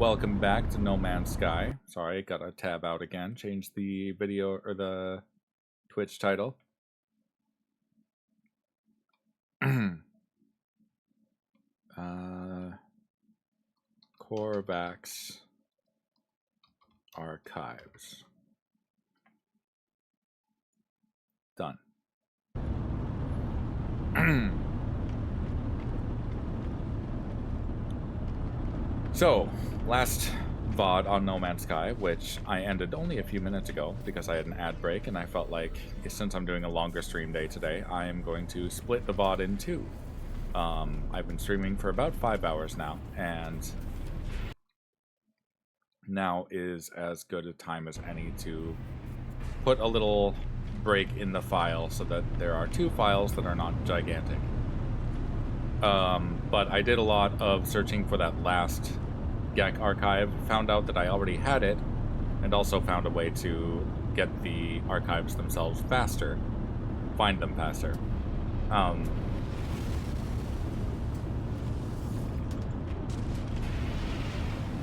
welcome back to No Man's Sky. Sorry, got a tab out again. Changed the video or the Twitch title. Korvax Archives. Done. So, last VOD on No Man's Sky, which I ended only a few minutes ago because I had an ad break, and I felt like since I'm doing a longer stream day today, I am going to split the VOD in two. I've been streaming for about 5 hours now, and now is as good a time as any to put a little break in the file so that there are two files that are not gigantic. But I did a lot of searching for that last GEC archive, found out that I already had it, and also found a way to get the archives themselves faster, find them faster.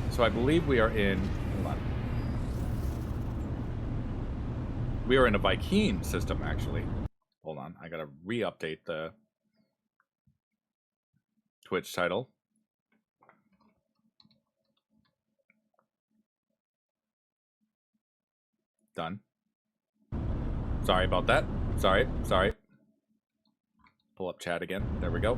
So I believe we are in, hold on. We are in a Vy'keen system, actually. Hold on, I gotta re-update the Twitch title. Done. Sorry about that. Sorry. Pull up chat again. There we go.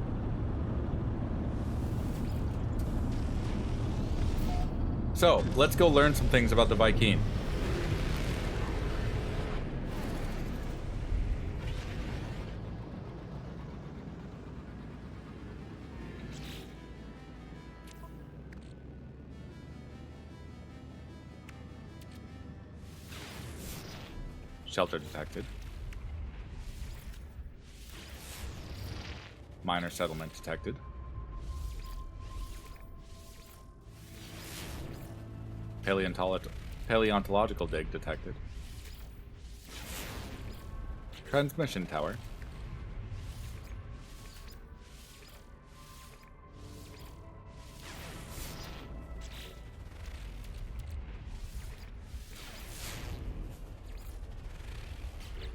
So, let's go learn some things about the Vy'keen. Shelter detected. Minor settlement detected. Paleontological dig detected. Transmission tower.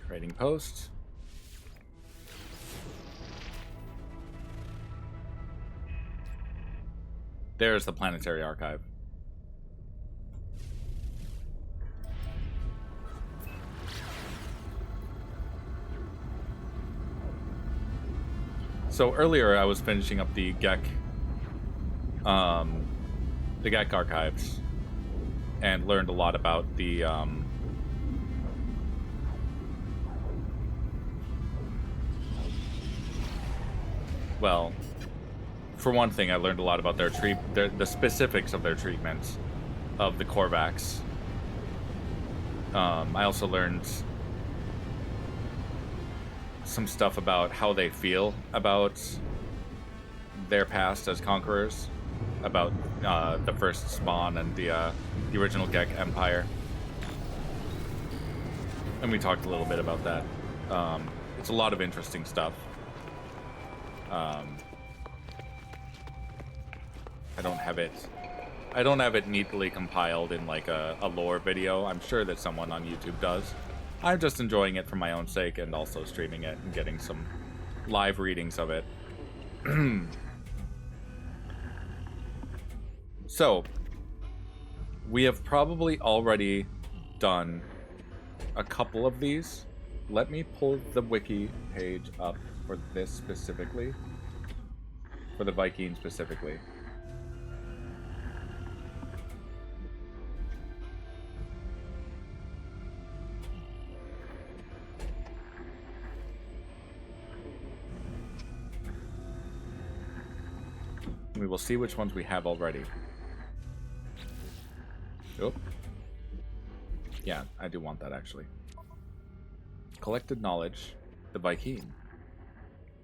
Trading post. There's the planetary archive. So earlier I was finishing up the GEC archives and learned a lot about the well, for one thing, I learned a lot about the specifics of their treatment of the Korvax. I also learned some stuff about how they feel about their past as conquerors, about the first spawn and the original GEC Empire. And we talked a little bit about that. It's a lot of interesting stuff. I don't have it neatly compiled in like a lore video. I'm sure that someone on YouTube does. I'm just enjoying it for my own sake and also streaming it and getting some live readings of it. So, we have probably already done a couple of these. Let me pull the wiki page up for this specifically. For the Vy'keen specifically. We will see which ones we have already. Oh. Yeah, I do want that actually. Collected knowledge, the Vy'keen.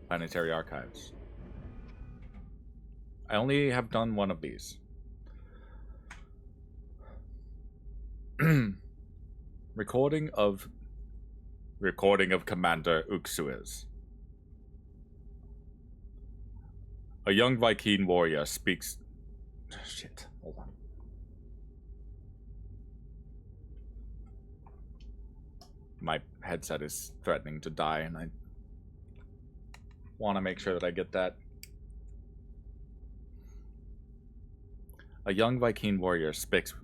Planetary archives. I only have done one of these. Recording of Commander Uxuiz. A young Vy'keen warrior speaks... Shit, hold on. My headset is threatening to die, and I want to make sure that I get that. A young Vy'keen warrior speaks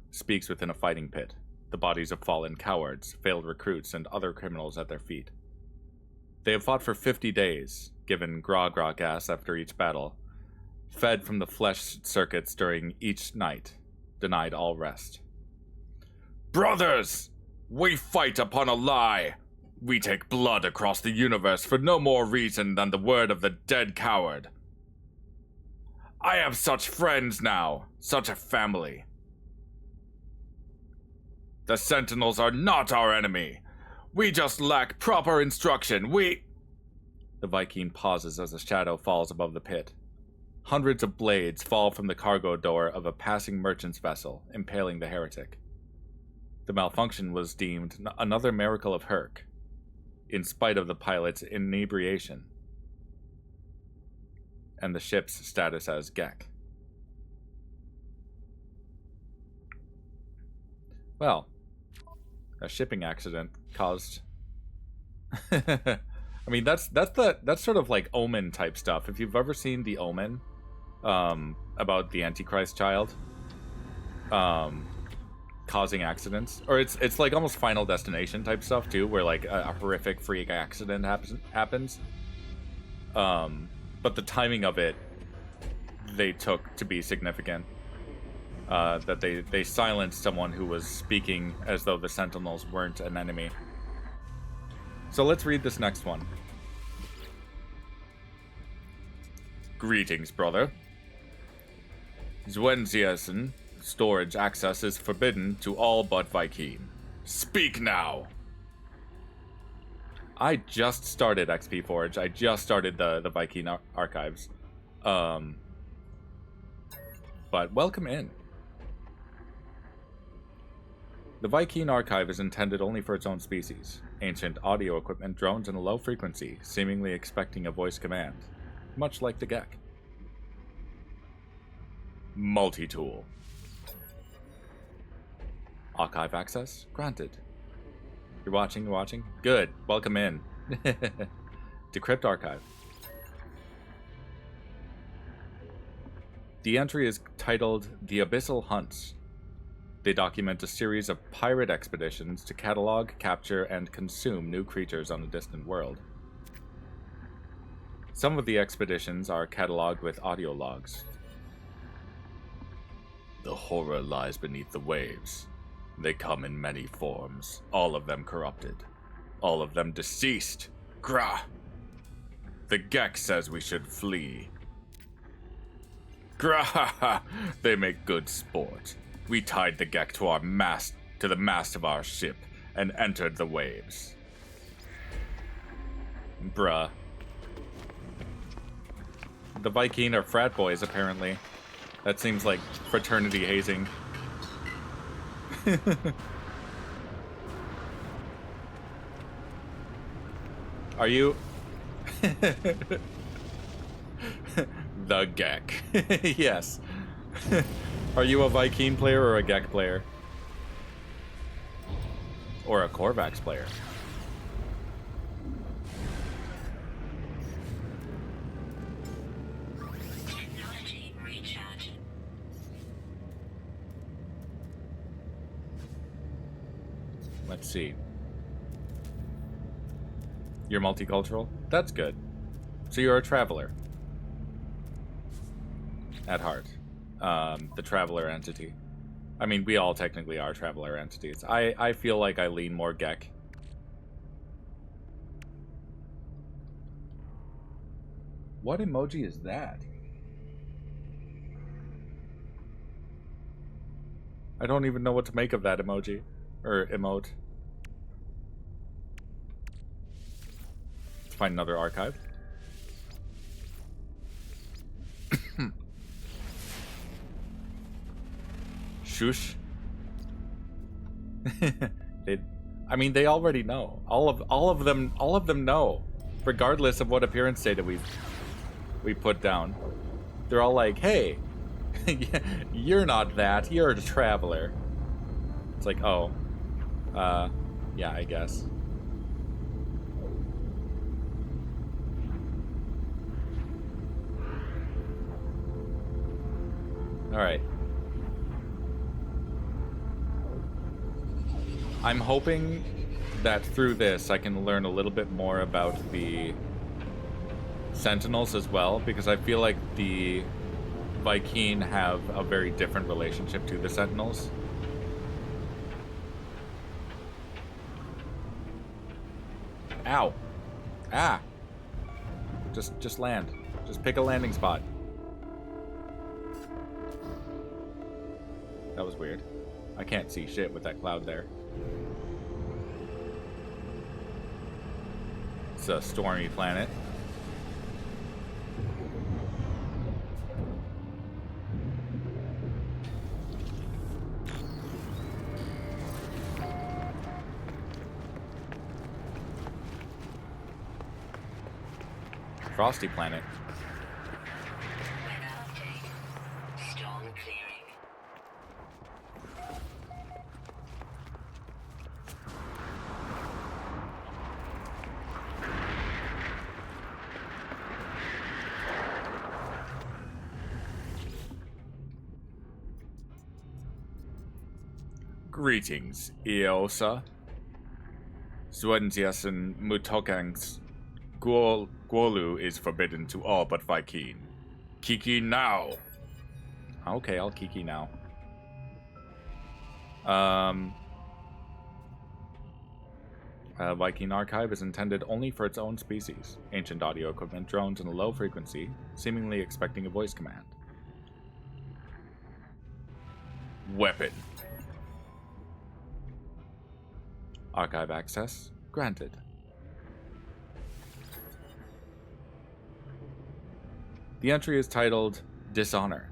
within a fighting pit, the bodies of fallen cowards, failed recruits, and other criminals at their feet. They have fought for 50 days, given gra gas after each battle, fed from the flesh circuits during each night, denied all rest. Brothers! We fight upon a lie! We take blood across the universe for no more reason than the word of the dead coward. I have such friends now, such a family. The Sentinels are not our enemy. We just lack proper instruction. The Vy'keen pauses as a shadow falls above the pit. Hundreds of blades fall from the cargo door of a passing merchant's vessel, impaling the heretic. The malfunction was deemed another miracle of Herc, in spite of the pilot's inebriation, and the ship's status as Gek. Well, a shipping accident caused. I mean, that's sort of like Omen type stuff. If you've ever seen the Omen, about the Antichrist child, causing accidents, or it's like almost Final Destination type stuff too, where like a horrific freak accident happens. But the timing of it, they took to be significant. That they silenced someone who was speaking as though the Sentinels weren't an enemy. So let's read this next one. Greetings, brother. Zwenziasen storage access is forbidden to all but Vy'keen. Speak now! I just started XP Forge. I just started the Vy'keen archives. But welcome in. The Vy'keen archive is intended only for its own species. Ancient audio equipment drones in a low frequency, seemingly expecting a voice command. Much like the Gek. Multi-tool. Archive access granted. You're watching? Good. Welcome in. Decrypt archive. The entry is titled The Abyssal Hunts. They document a series of pirate expeditions to catalog, capture, and consume new creatures on a distant world. Some of the expeditions are cataloged with audio logs. The horror lies beneath the waves. They come in many forms, all of them corrupted, all of them deceased. Grah! The Gek says we should flee. Grah! They make good sport. We tied the Gek to the mast of our ship, and entered the waves. Bruh. The Vy'keen are frat boys, apparently. That seems like fraternity hazing. Are you... The Gek. Yes. Are you a Vy'keen player or a Gek player? Or a Korvax player? Technology recharge. Let's see. You're multicultural? That's good. So you're a traveler. At heart. The traveler entity. I mean, we all technically are traveler entities. I feel like I lean more Gek. What emoji is that? I don't even know what to make of that emoji. Or emote. Let's find another archive. Shush. They already know. All of them know, regardless of what appearance data we put down. They're all like, "Hey, you're not that. You're a traveler." It's like, oh, yeah, I guess. Alright. I'm hoping that through this I can learn a little bit more about the Sentinels as well, because I feel like the Vy'keen have a very different relationship to the Sentinels. Ow. Ah. Just land. Just pick a landing spot. That was weird. I can't see shit with that cloud there. It's a stormy planet. Frosty planet. Weather update. Storm clearing. Greetings, Eosa. Zwenziasen Mutokangs. Guolu is forbidden to all but Vy'keen. Kiki now! Okay, I'll Kiki now. Vy'keen Archive is intended only for its own species. Ancient audio equipment drones in a low frequency, seemingly expecting a voice command. Weapon. Archive access granted. The entry is titled Dishonor.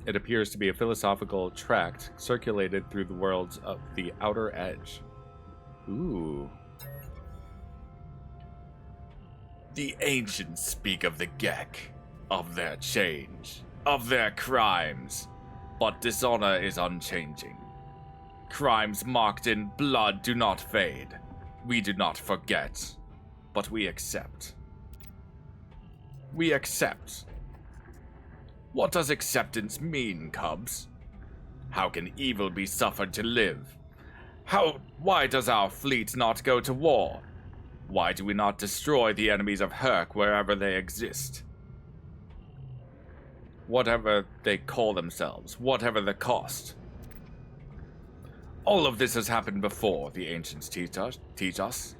It appears to be a philosophical tract circulated through the worlds of the Outer Edge. Ooh. The ancients speak of the Gek, of their change, of their crimes, but dishonor is unchanging. Crimes marked in blood do not fade. We do not forget, but we accept. We accept. What does acceptance mean, Cubs? How can evil be suffered to live? Why does our fleet not go to war? Why do we not destroy the enemies of Herc wherever they exist? Whatever they call themselves, whatever the cost. All of this has happened before, the ancients teach us.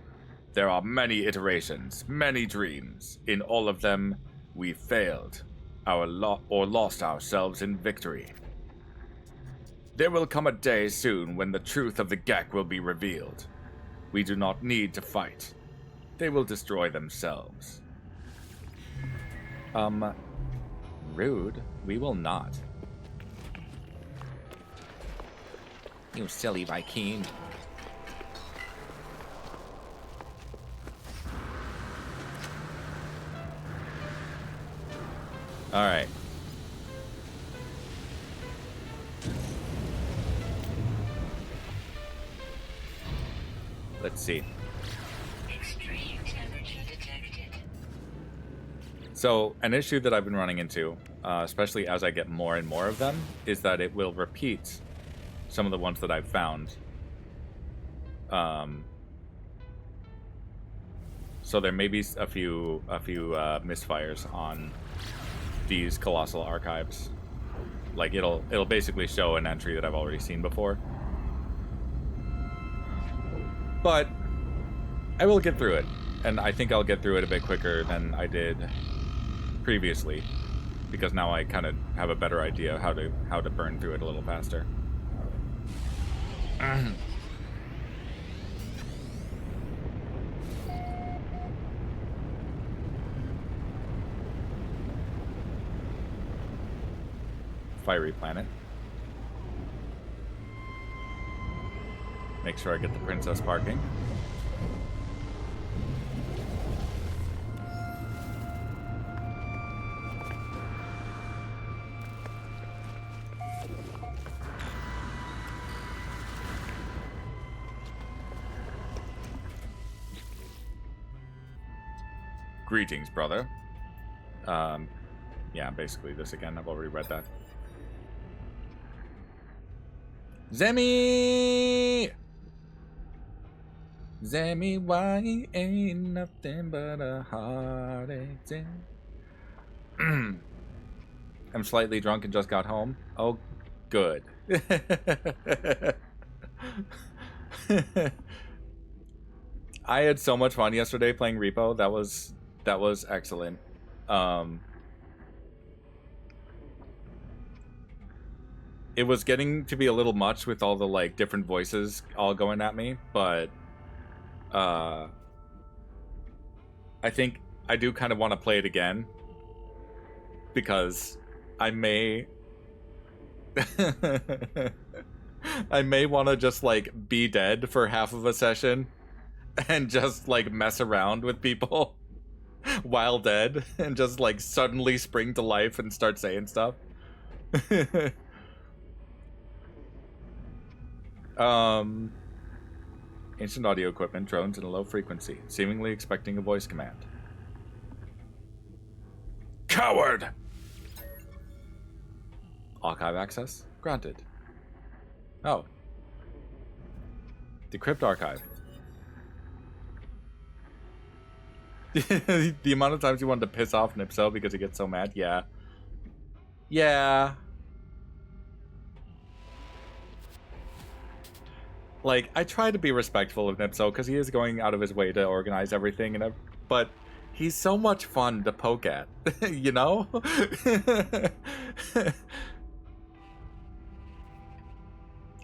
There are many iterations, many dreams. In all of them, we failed. Or lost ourselves in victory. There will come a day soon when the truth of the Gek will be revealed. We do not need to fight. They will destroy themselves. Rude. We will not. You silly Vy'keen. Alright. Let's see. Extreme temperature detected. So, an issue that I've been running into, especially as I get more and more of them, is that it will repeat some of the ones that I've found. So there may be a few misfires on these Colossal archives. Like it'll basically show an entry that I've already seen before. But I will get through it, and I think I'll get through it a bit quicker than I did previously, because now I kind of have a better idea of how to burn through it a little faster. Fiery planet. Make sure I get the princess parking. Greetings, brother. Yeah, basically this again. I've already read that. Zemi! Zemi, why ain't nothing but a heartache? I'm slightly drunk and just got home. Oh, good. I had so much fun yesterday playing Repo. That was excellent. It was getting to be a little much with all the like different voices all going at me, but I think I do kind of want to play it again because I may I may want to just like be dead for half of a session and just like mess around with people while dead and just like suddenly spring to life and start saying stuff. Ancient audio equipment drones in a low frequency, seemingly expecting a voice command. Coward! Archive access granted. Oh. Decrypt archive. The amount of times you wanted to piss off Nipso because he gets so mad, yeah. Yeah. Like, I try to be respectful of Nipso because he is going out of his way to organize everything, but he's so much fun to poke at, you know?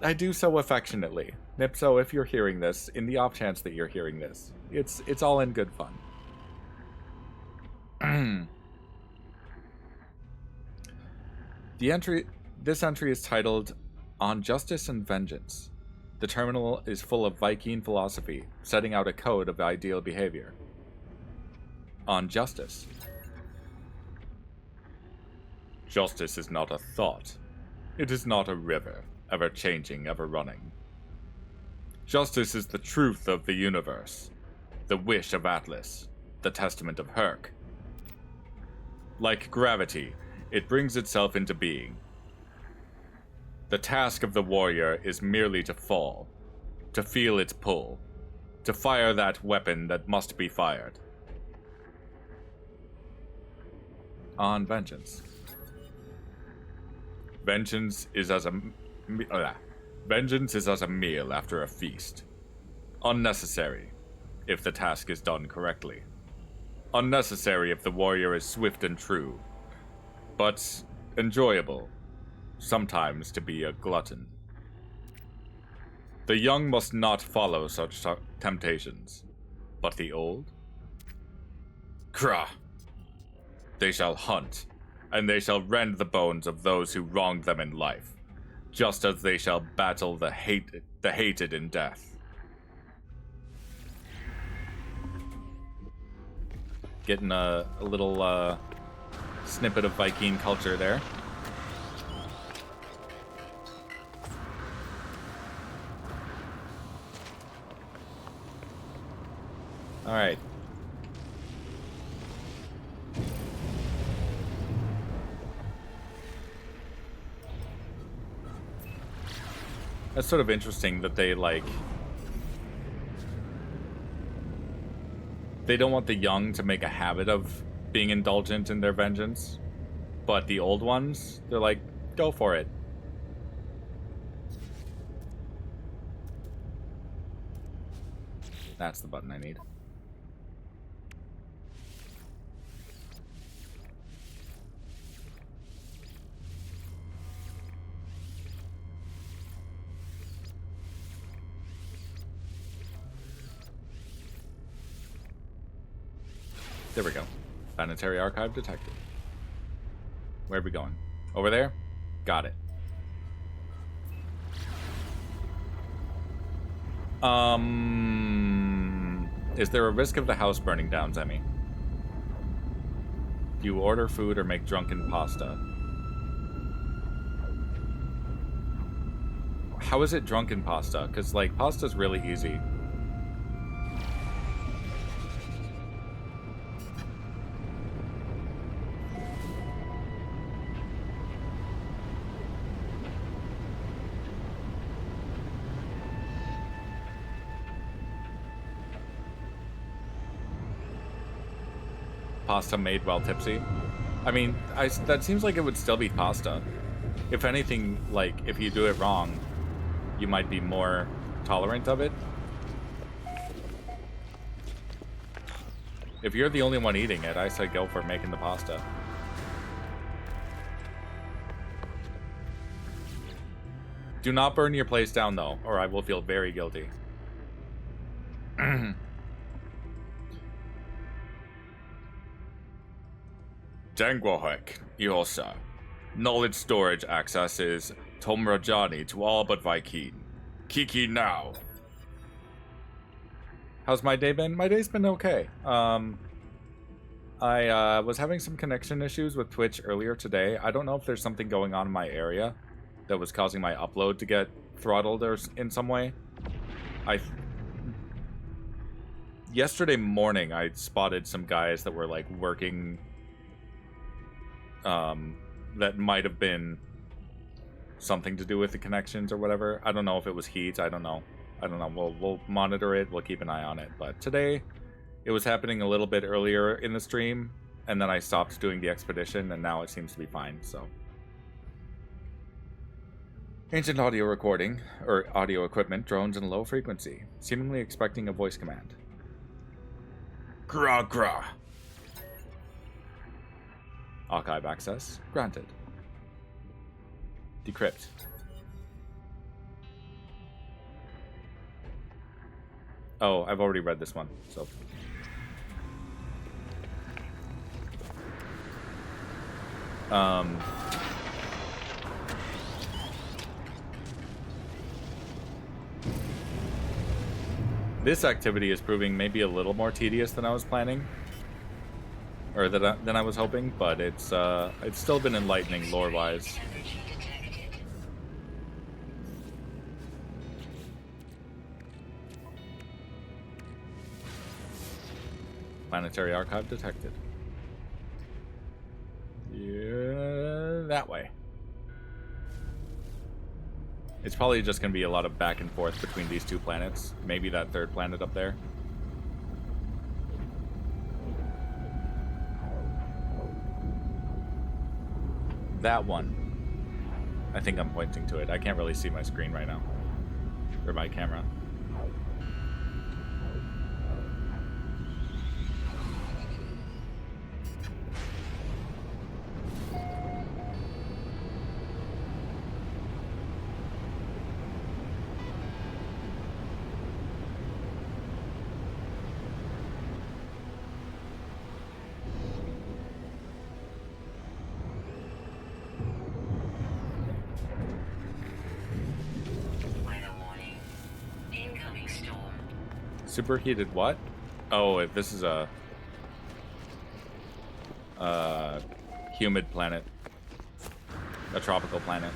I do so affectionately. Nipso, if you're hearing this, in the off chance that you're hearing this, it's all in good fun. This entry is titled On Justice and Vengeance. The terminal is full of Vy'keen philosophy, setting out a code of ideal behavior. On justice. Justice is not a thought. It is not a river, ever changing, ever running. Justice is the truth of the universe, the wish of Atlas, the testament of Herc. Like gravity, it brings itself into being. The task of the warrior is merely to fall, to feel its pull, to fire that weapon that must be fired. On vengeance. Vengeance is as a meal after a feast. Unnecessary, if the task is done correctly. Unnecessary if the warrior is swift and true, but enjoyable, sometimes to be a glutton. The young must not follow such temptations, but the old? Krah! They shall hunt, and they shall rend the bones of those who wronged them in life, just as they shall battle the hated in death. Getting a little snippet of Vy'keen culture there. All right. That's sort of interesting that they don't want the young to make a habit of being indulgent in their vengeance, but the old ones, they're like, go for it. That's the button I need. There we go. Planetary Archive detected. Where are we going? Over there? Got it. Is there a risk of the house burning down, Zemi? Do you order food or make drunken pasta? How is it drunken pasta? Because, like, pasta's really easy. pasta made while tipsy. I mean, that seems like it would still be pasta. If anything, like, if you do it wrong, you might be more tolerant of it. If you're the only one eating it, I say go for making the pasta. Do not burn your place down, though, or I will feel very guilty. Dangwahek, Yosa. Knowledge storage access is Tomrajani to all but Vy'keen. Kiki now. How's my day been? My day's been okay. I was having some connection issues with Twitch earlier today. I don't know if there's something going on in my area that was causing my upload to get throttled or in some way. Yesterday morning, I spotted some guys that were like working. That might have been something to do with the connections or whatever. I don't know if it was heat. I don't know. We'll monitor it. We'll keep an eye on it. But today, it was happening a little bit earlier in the stream, and then I stopped doing the expedition, and now it seems to be fine. So, ancient audio recording or audio equipment drones in low frequency, seemingly expecting a voice command. Gra gra. Archive access granted. Decrypt. Oh, I've already read this one, so. This activity is proving maybe a little more tedious than I was planning. Or than I was hoping, but it's still been enlightening lore-wise. Planetary archive detected. Yeah, that way. It's probably just going to be a lot of back and forth between these two planets. Maybe that third planet up there. That one. I think I'm pointing to it. I can't really see my screen right now. Or my camera. Superheated what? Oh, this is a humid planet. A tropical planet.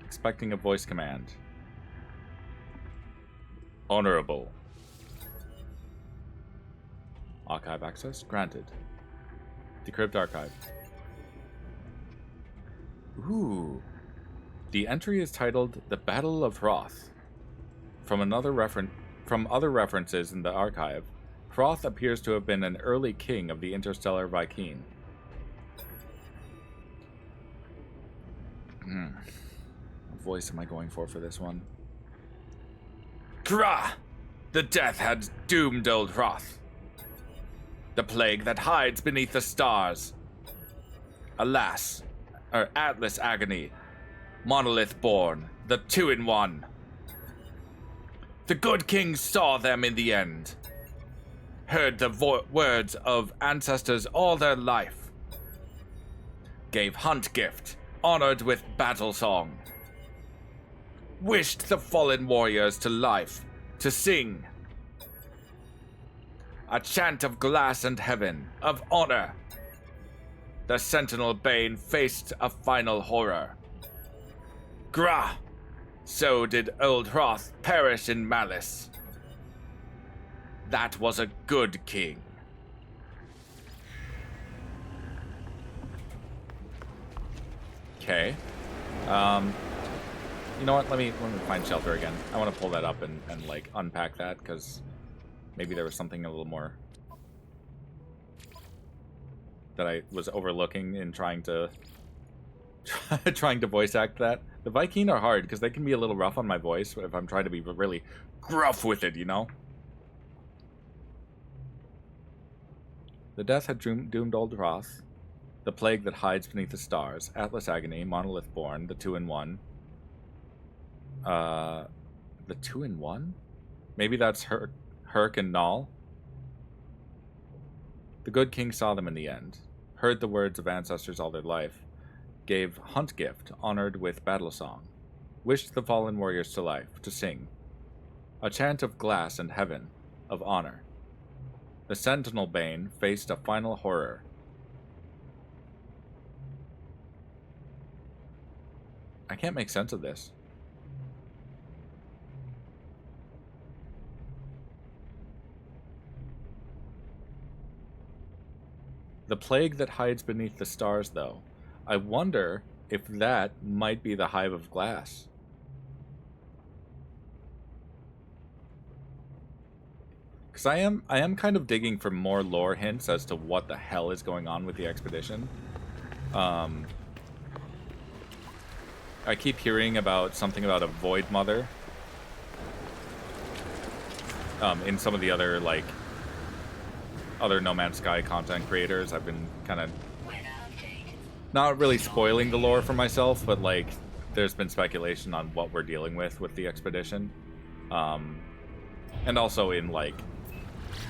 Expecting a voice command. Honorable. Archive access granted. Decrypt archive. Ooh. The entry is titled "The Battle of Hroth." From other references in the archive, Hroth appears to have been an early king of the interstellar Vy'keen. What voice am I going for this one? Krah! The death had doomed old Hroth. The plague that hides beneath the stars. Alas, Atlas agony. Monolith born, the two-in-one. The good king saw them in the end. Heard the words of ancestors all their life. Gave hunt gift, honored with battle song. Wished the fallen warriors to life, to sing. A chant of glass and heaven, of honor. The sentinel bane faced a final horror. Grah! So did old Hroth perish in malice. That was a good king. Okay. You know what? Let me find shelter again. I want to pull that up and like unpack that, because maybe there was something a little more that I was overlooking in trying to voice act that. The Vy'keen are hard because they can be a little rough on my voice if I'm trying to be really gruff with it, you know? The death had doomed old Roth. The plague that hides beneath the stars. Atlas Agony, Monolith Born, the 2-in-1. The 2-in-1? Maybe that's Herc and Null. The good king saw them in the end, heard the words of ancestors all their life, gave hunt gift, honored with battle song, wished the fallen warriors to life, to sing, a chant of glass and heaven, of honor. The sentinel bane faced a final horror. I can't make sense of this. The plague that hides beneath the stars, though. I wonder if that might be the Hive of Glass. Because I am kind of digging for more lore hints as to what the hell is going on with the expedition. I keep hearing about something about a Void Mother. In some of the other, like, other No Man's Sky content creators, I've been kind of not really spoiling the lore for myself, but like there's been speculation on what we're dealing with the expedition, and also in like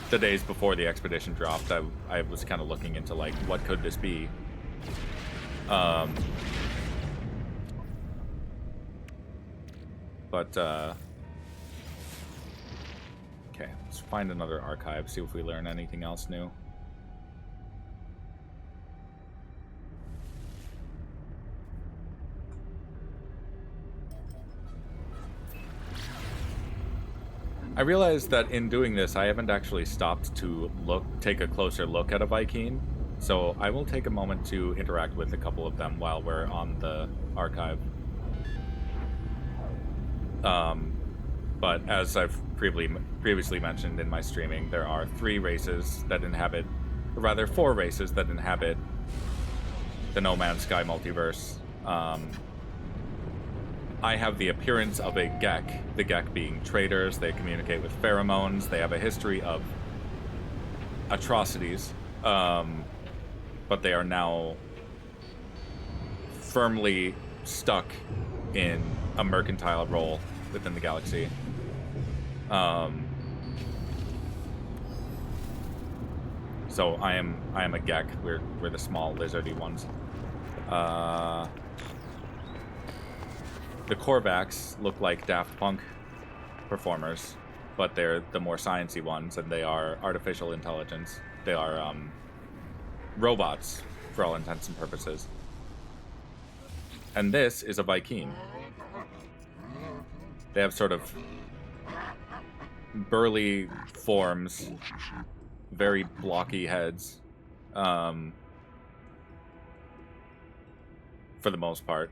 the days before the expedition dropped, I was kind of looking into like what could this be. Okay, let's find another archive, see if we learn anything else new. I realized that in doing this, I haven't actually stopped to take a closer look at a Vy'keen, so I will take a moment to interact with a couple of them while we're on the archive. But as I've previously mentioned in my streaming, there are 4 races that inhabit the No Man's Sky multiverse. I have the appearance of a Gek, the Gek being traders. They communicate with pheromones. They have a history of atrocities, but they are now firmly stuck in a mercantile role within the galaxy. So I am a Gek. We're the small lizardy ones. The Korvax look like Daft Punk performers, but they're the more sciencey ones, and they are artificial intelligence. They are robots for all intents and purposes. And this is a Vy'keen. They have sort of burly forms, very blocky heads, for the most part.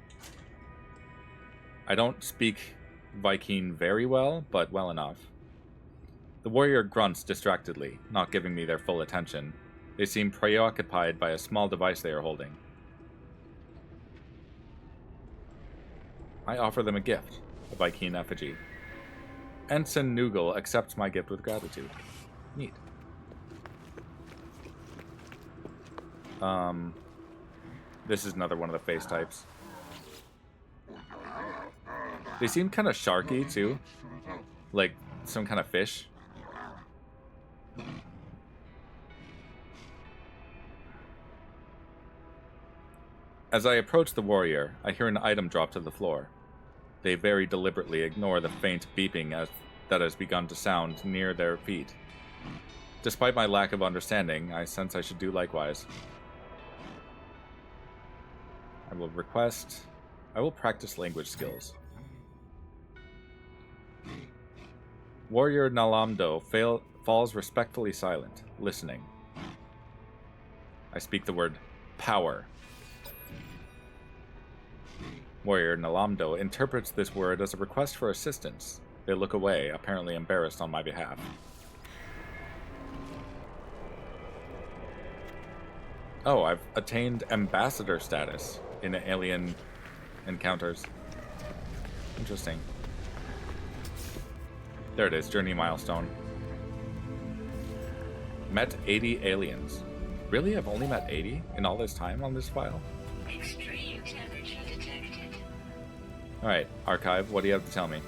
I don't speak Vy'keen very well, but well enough. The warrior grunts distractedly, not giving me their full attention. They seem preoccupied by a small device they are holding. I offer them a gift, a Vy'keen effigy. Ensign Noogle accepts my gift with gratitude. Neat. This is another one of the face types. They seem kind of sharky, too. Like some kind of fish. As I approach the warrior, I hear an item drop to the floor. They very deliberately ignore the faint beeping that has begun to sound near their feet. Despite my lack of understanding, I sense I should do likewise. I will practice language skills. Warrior Nalamdo falls respectfully silent, listening. I speak the word power. Warrior Nalamdo interprets this word as a request for assistance. They look away, apparently embarrassed on my behalf. Oh, I've attained ambassador status in alien encounters. Interesting. There it is, journey milestone. Met 80 aliens. Really? I've only met 80 in all this time on this file? Extreme temperature detected. Alright, archive, what do you have to tell me?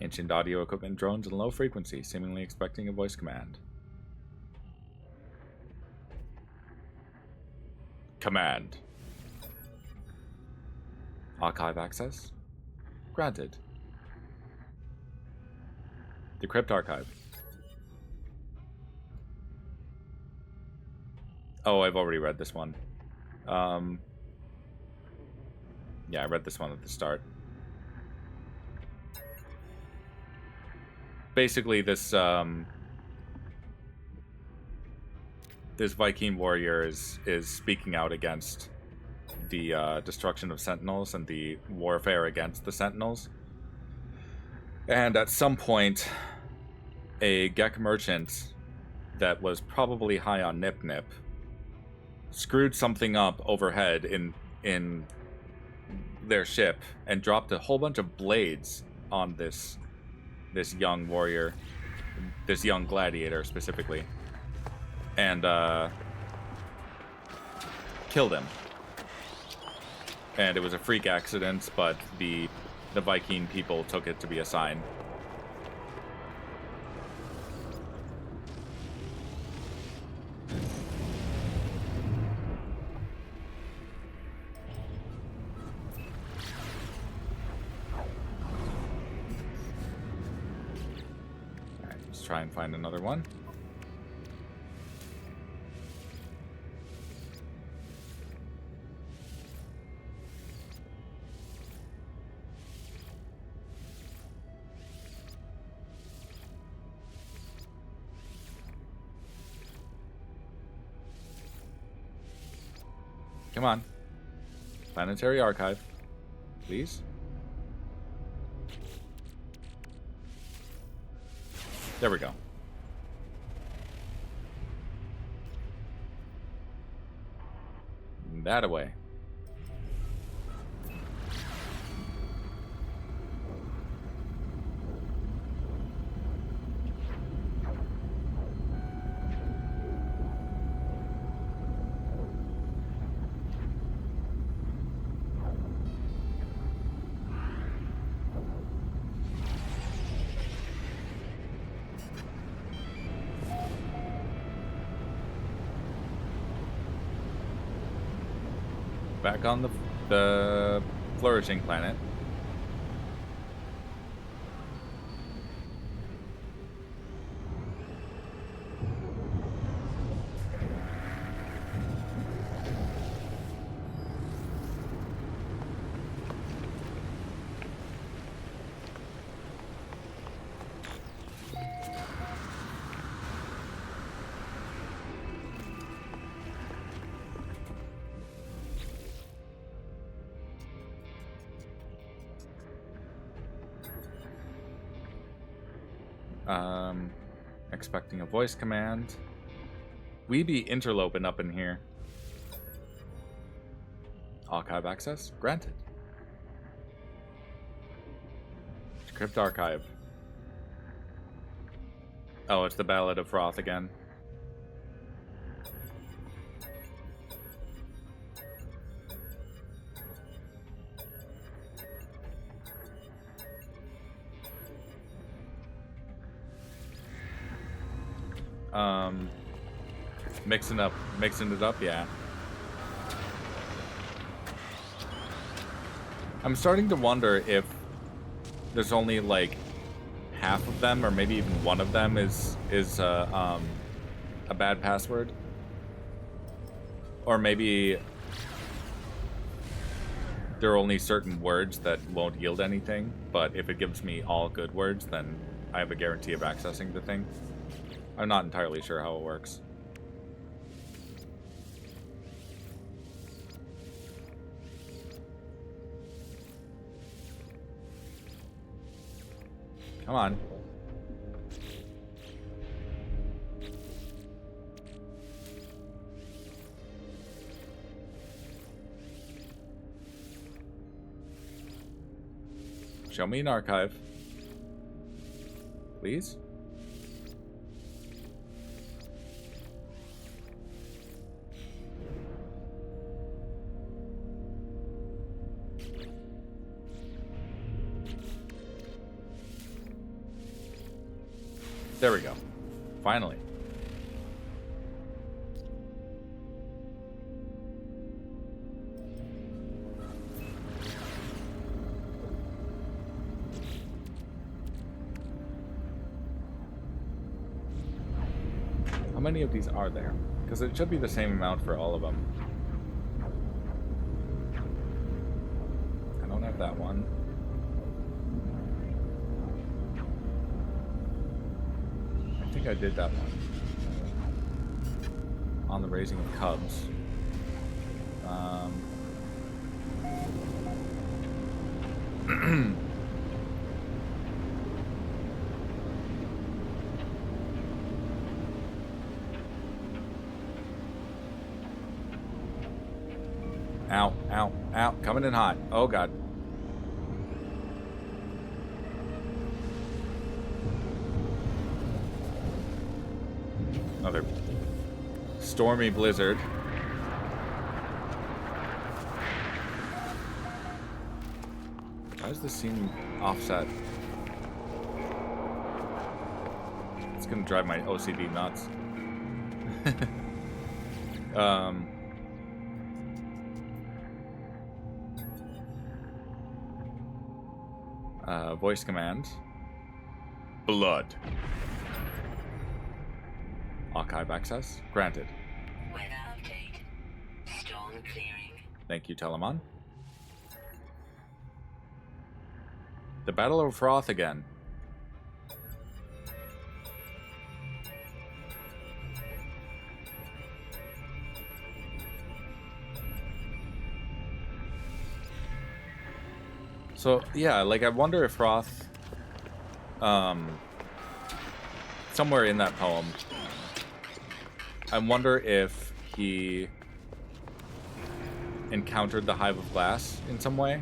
Ancient audio equipment drones in low frequency, seemingly expecting a voice command. Command. Archive access? Granted. Decrypt archive. Oh, I've already read this one. Yeah, I read this one at the start. Basically, this this Vy'keen warrior is speaking out against the destruction of Sentinels and the warfare against the Sentinels. And at some point, a Gek merchant that was probably high on Nip Nip screwed something up overhead in their ship and dropped a whole bunch of blades on this young warrior, this young gladiator specifically, and killed him. And it was a freak accident, but the Vy'keen people took it to be a sign. Alright, let's try and find another one. Come on. Planetary Archive. Please. There we go. That away. Back on the flourishing planet. Expecting a voice command. We be interloping up in here. Archive access granted. Decrypt archive. Oh, it's the Ballad of Froth again. Mixing it up, yeah. I'm starting to wonder if there's only like half of them, or maybe even one of them is a bad password, or maybe there are only certain words that won't yield anything, but if it gives me all good words, then I have a guarantee of accessing the thing. I'm not entirely sure how it works. Come on. Show me an archive. Please? There we go. Finally. How many of these are there? Because it should be the same amount for all of them. I don't have that one. I think I did that one. On the raising of cubs. Ow, ow, ow. Coming in hot. Oh, God. Another stormy blizzard. Why does this seem offset? It's gonna drive my OCD nuts. Voice command. Blood. Archive access granted. Weather update. Storm clearing. Thank you, Telemon. The Battle of Froth again. So, yeah, like, I wonder if Froth, somewhere in that poem, I wonder if he encountered the Hive of Glass in some way.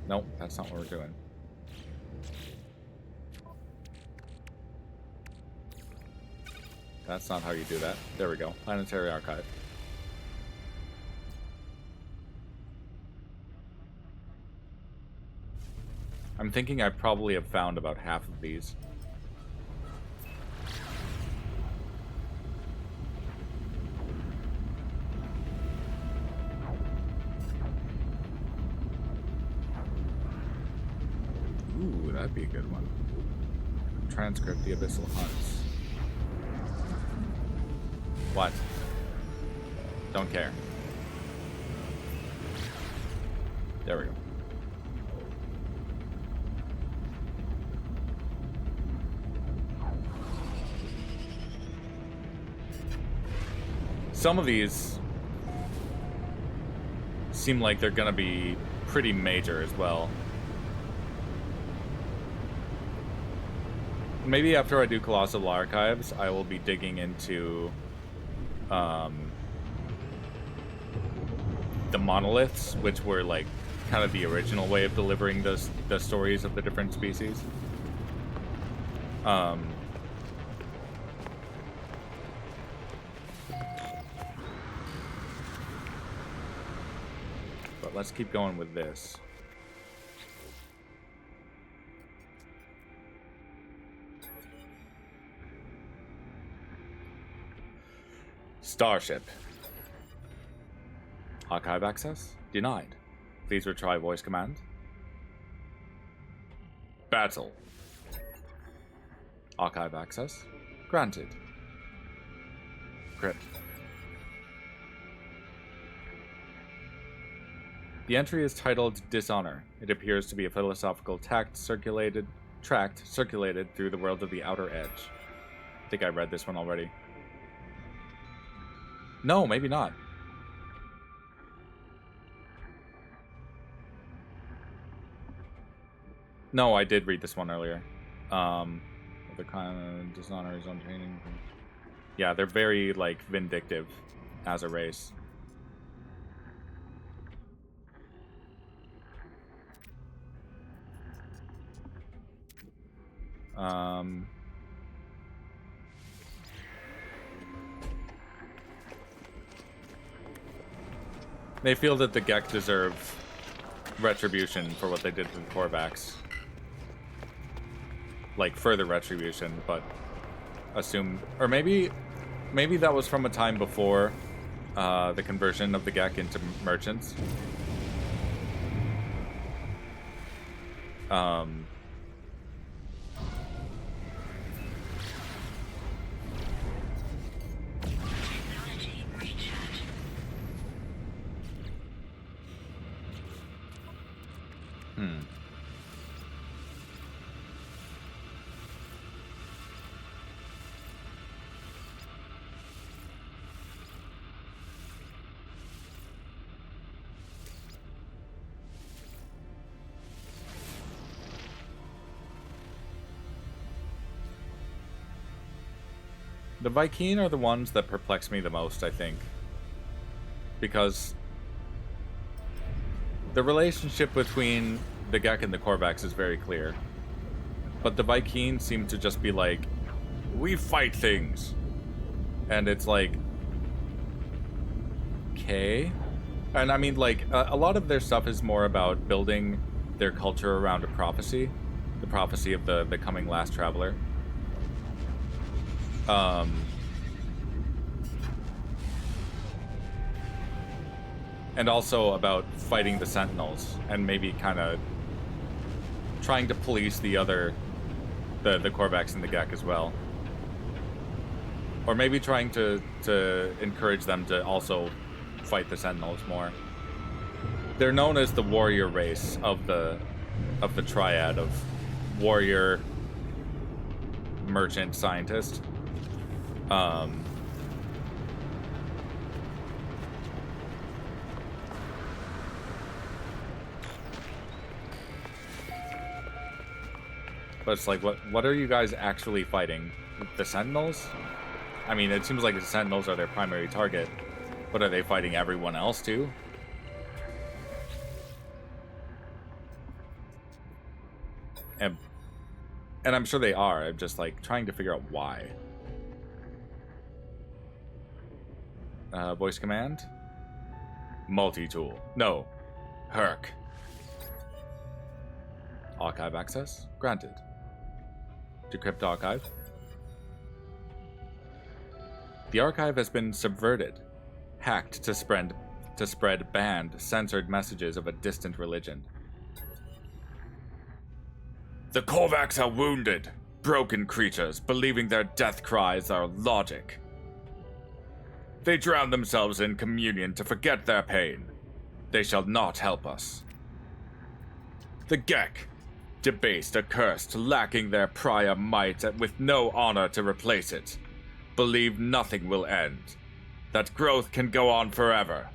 Nope, that's not what we're doing. That's not how you do that. There we go. Planetary Archive. I'm thinking I probably have found about half of these. Ooh, that'd be a good one. Transcript the Abyssal Hunts. What? Don't care. There we go. Some of these seem like they're gonna be pretty major as well. Maybe after I do Colossal Archives, I will be digging into the monoliths, which were like kind of the original way of delivering the stories of the different species. But let's keep going with this. Starship. Archive access denied. Please retry voice command. Battle. Archive access granted. Crypt. The entry is titled Dishonor. It appears to be a philosophical tract circulated through the world of the Outer Edge. I think I read this one already. No, maybe not. No, I did read this one earlier. The kind of dishonor his own training. Yeah, they're very, like, vindictive as a race. They feel that the Gek deserve retribution for what they did to the Korvax. Like, further retribution, but assume... Or maybe that was from a time before the conversion of the Gek into merchants. Technology recharge. The Vy'keen are the ones that perplex me the most, I think. Because the relationship between the Gek and the Korvax is very clear. But the Vy'keen seem to just be like, we fight things. And it's like, okay. And I mean, like, a lot of their stuff is more about building their culture around a prophecy. The prophecy of the coming last traveler. And also about fighting the Sentinels and maybe kind of trying to police the Korvax and the Gek as well. Or maybe trying to encourage them to also fight the Sentinels more. They're known as the warrior race of the triad of warrior, merchant, scientist. But it's like, what are you guys actually fighting? The Sentinels? I mean, it seems like the Sentinels are their primary target. But are they fighting everyone else too? And I'm sure they are. I'm just like trying to figure out why. Voice command? Multi-tool. No. Herc. Archive access? Granted. Decrypt archive. The archive has been subverted. Hacked to spread banned, censored messages of a distant religion. The Korvax are wounded. Broken creatures, believing their death cries are logic. They drown themselves in communion to forget their pain. They shall not help us. The Gek, debased, accursed, lacking their prior might and with no honor to replace it, believe nothing will end, that growth can go on forever.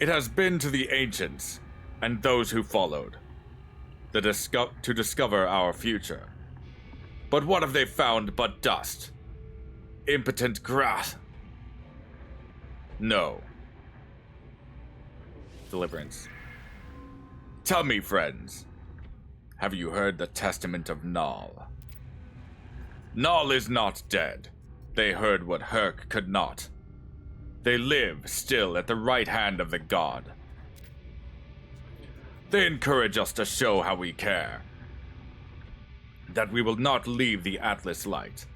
It has been to the ancients, and those who followed, to discover our future. But what have they found but dust? Impotent grass. No. Deliverance. Tell me, friends, have you heard the testament of Null? Null is not dead. They heard what Herc could not. They live still at the right hand of the god. They encourage us to show how we care. That we will not leave the Atlas light.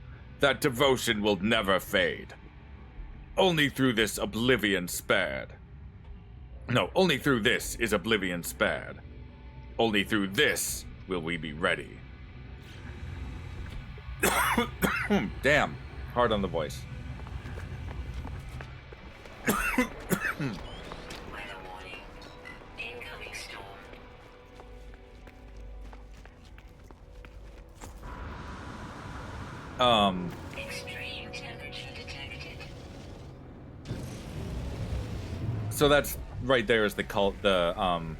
That devotion will never fade. Only through this oblivion spared. No, only through this is oblivion spared. Only through this will we be ready. Damn. Hard on the voice. Weather warning. Incoming storm. Extreme So that's right there is the cult of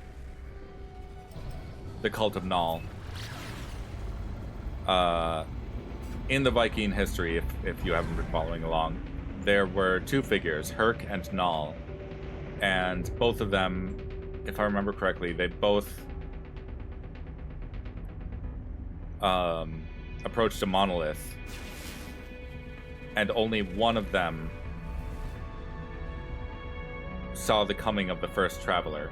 Null. In the Vy'keen history, if you haven't been following along, there were two figures, Herc and Null, and both of them, if I remember correctly, they both approached a monolith, and only one of them saw the coming of the first traveler,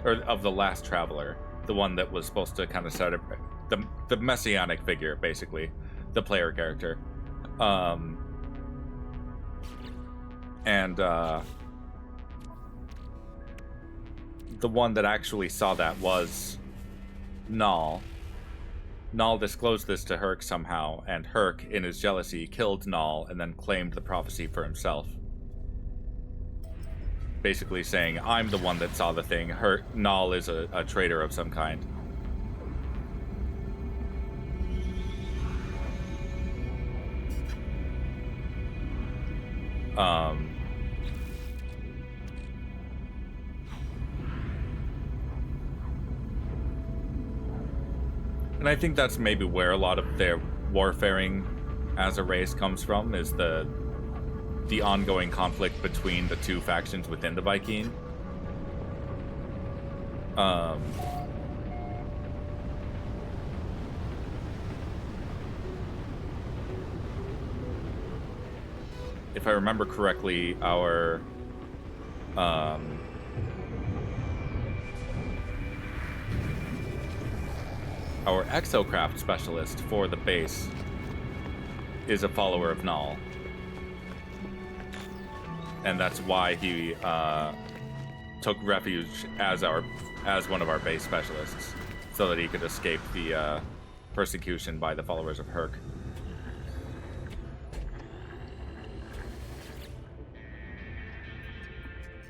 or of the last traveler, the one that was supposed to kind of set up the messianic figure, basically, the player character. The one that actually saw that was Null. Null disclosed this to Herc somehow, and Herc, in his jealousy, killed Null and then claimed the prophecy for himself. Basically saying, I'm the one that saw the thing. Null is a traitor of some kind. And I think that's maybe where a lot of their warfaring as a race comes from, is the ongoing conflict between the two factions within the Vy'keen. If I remember correctly, our exocraft specialist for the base is a follower of Null. And that's why he took refuge as one of our base specialists, so that he could escape the persecution by the followers of Herc.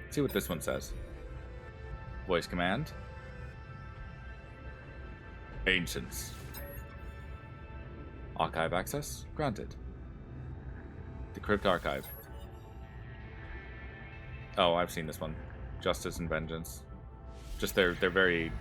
Let's see what this one says. Voice command. Ancients. Archive access granted. Decrypt archive. Oh, I've seen this one. Justice and Vengeance. Just they're very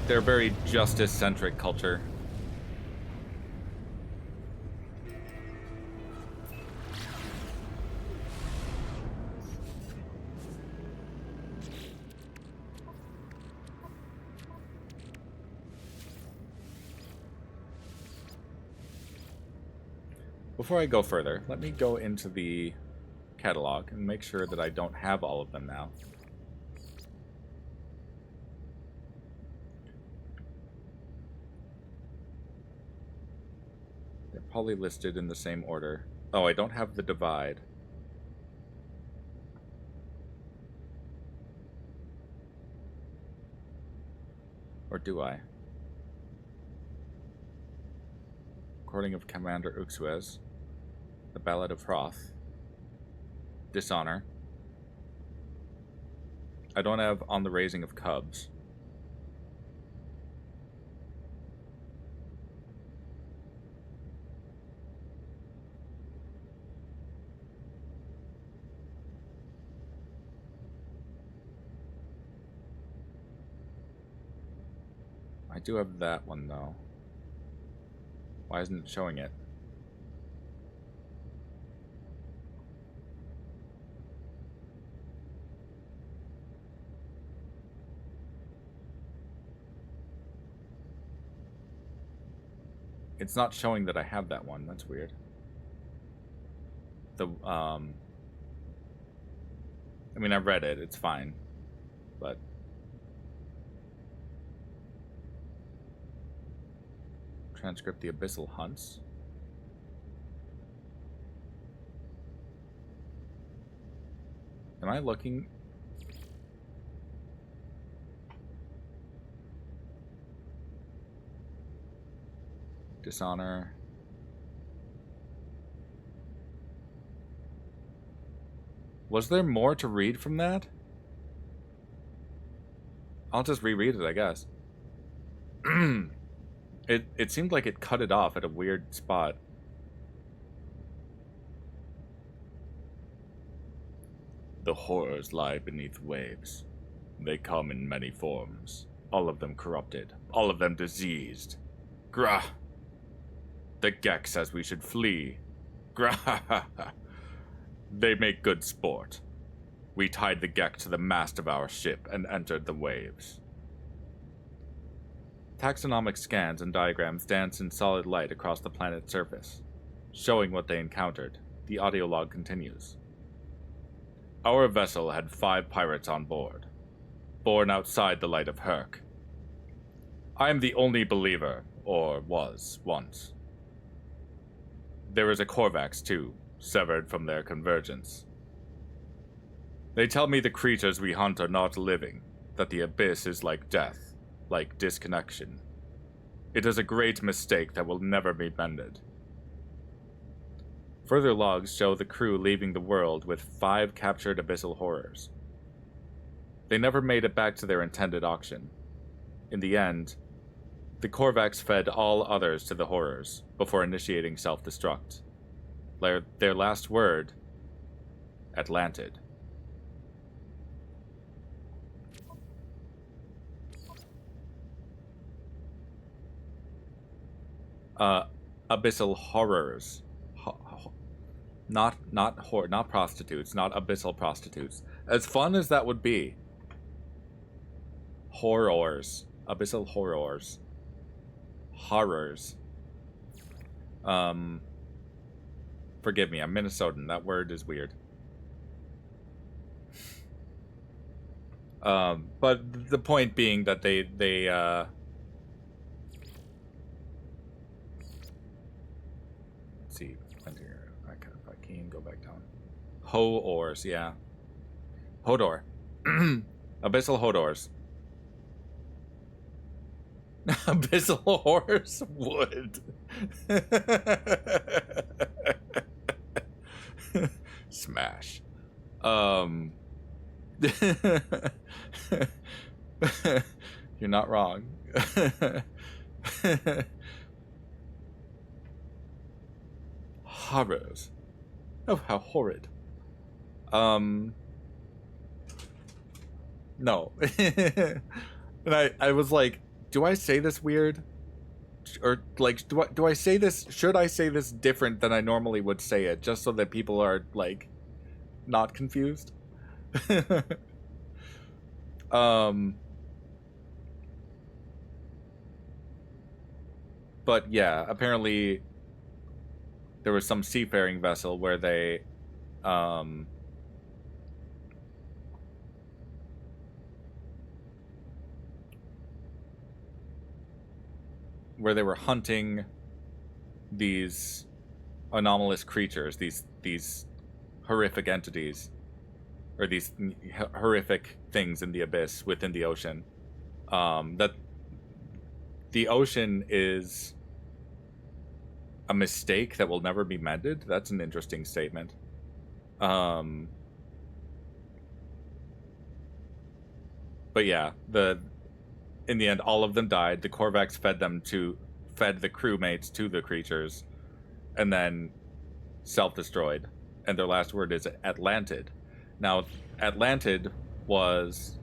they're very justice-centric culture. Before I go further, let me go into the catalog and make sure that I don't have all of them now. They're probably listed in the same order. Oh, I don't have the divide. Or do I? Recording of Commander Uxuez. The Ballad of Hroth. Dishonor. I don't have On the Raising of Cubs. I do have that one, though. Why isn't it showing it? It's not showing that I have that one. That's weird. I mean, I read it. It's fine. But transcript the Abyssal Hunts. Am I looking? Dishonor. Was there more to read from that? I'll just reread it, I guess. It seemed like it cut it off at a weird spot. The horrors lie beneath waves. They come in many forms, all of them corrupted, all of them diseased. Grah! The Gek says we should flee. Grah! They make good sport. We tied the Gek to the mast of our ship and entered the waves. Taxonomic scans and diagrams dance in solid light across the planet's surface, showing what they encountered. The audio log continues. Our vessel had 5 pirates on board, born outside the light of Herc. I am the only believer, or was once. There is a Korvax, too, severed from their convergence. They tell me the creatures we hunt are not living, that the abyss is like death, like disconnection. It is a great mistake that will never be mended. Further logs show the crew leaving the world with 5 captured abyssal horrors. They never made it back to their intended auction. In the end, the Korvax fed all others to the horrors before initiating self-destruct. Their last word, Atlantid. Abyssal horrors. Not prostitutes, not abyssal prostitutes. As fun as that would be. Horrors. Abyssal horrors. Horrors. Forgive me, I'm Minnesotan. That word is weird. But the point being that they let's see, Vy'keen, go back down. Ho-ors, yeah. Hodor. Abyssal Hodors. Abyssal horrors would. Smash. You're not wrong. Horrors. Oh, how horrid. No. And I was like, do I say this weird? Or like, do I say this? Should I say this different than I normally would say it, just so that people are like not confused? But yeah, apparently there was some seafaring vessel where they were hunting these anomalous creatures, these horrific entities, or these horrific things in the abyss within the ocean. That the ocean is a mistake that will never be mended. That's an interesting statement. But yeah, in the end, all of them died. The Korvax fed the crewmates to the creatures, and then self-destroyed. And their last word is Atlantid. Now, Atlantid was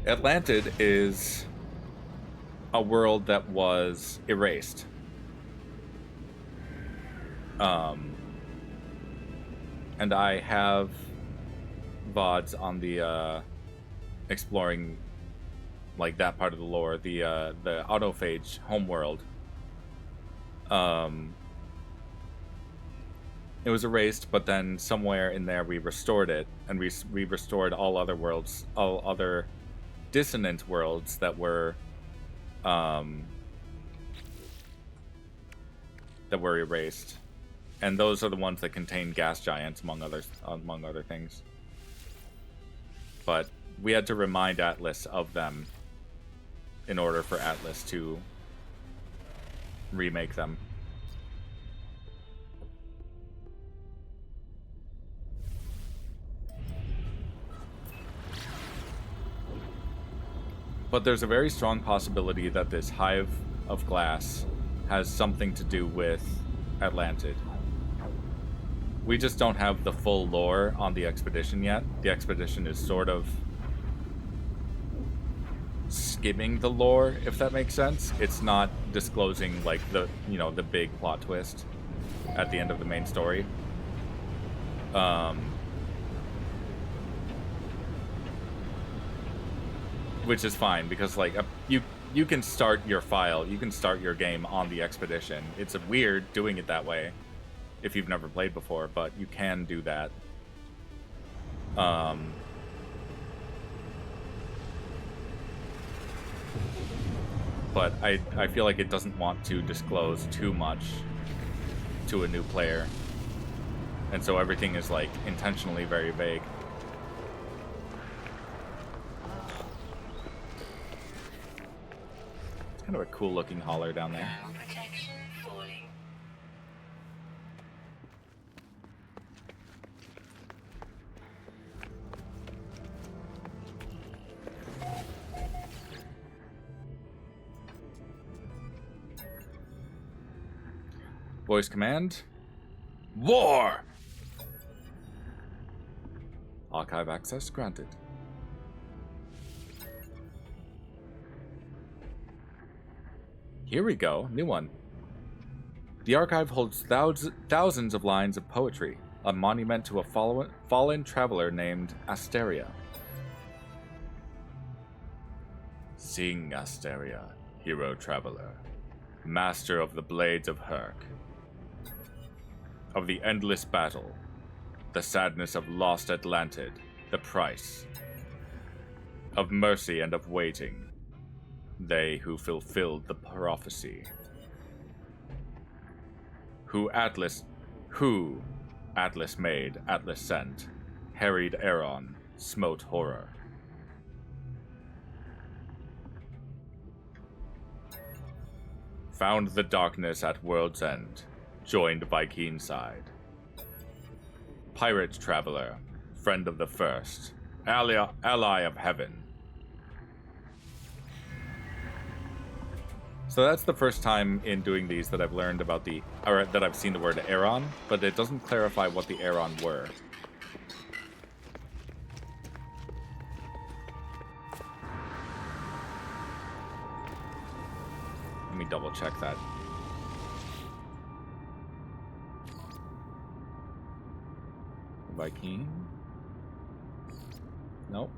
Atlantid is a world that was erased. And I have VODs on the exploring like that part of the lore, the autophage homeworld. It was erased, but then somewhere in there we restored it, and we restored all other worlds, all other dissonant worlds that were erased, and those are the ones that contain gas giants, among other things. But we had to remind Atlas of them in order for Atlas to remake them. But there's a very strong possibility that this hive of glass has something to do with Atlantid. We just don't have the full lore on the expedition yet. The expedition is sort of skimming the lore, if that makes sense. It's not disclosing like the big plot twist at the end of the main story. Which is fine because like you can start your file, you can start your game on the expedition. It's weird doing it that way if you've never played before, but you can do that. But I feel like it doesn't want to disclose too much to a new player. And so everything is like intentionally very vague. It's kind of a cool looking hauler down there. Thermal protection falling. Voice command. War! Archive access granted. Here we go, new one. The archive holds thousands of lines of poetry, a monument to a fallen traveler named Asteria. Sing, Asteria, hero traveler, master of the blades of Herc, of the endless battle, the sadness of lost Atlantid, the price, of mercy and of waiting, they who fulfilled the prophecy, who Atlas made, Atlas sent, harried Aeron, smote horror. Found the darkness at world's end, joined Vy'keen side. Pirate traveler, friend of the first, ally of heaven. So that's the first time in doing these that I've learned about that I've seen the word Aeron, but it doesn't clarify what the Aeron were. Let me double check that. Vy'keen? Nope.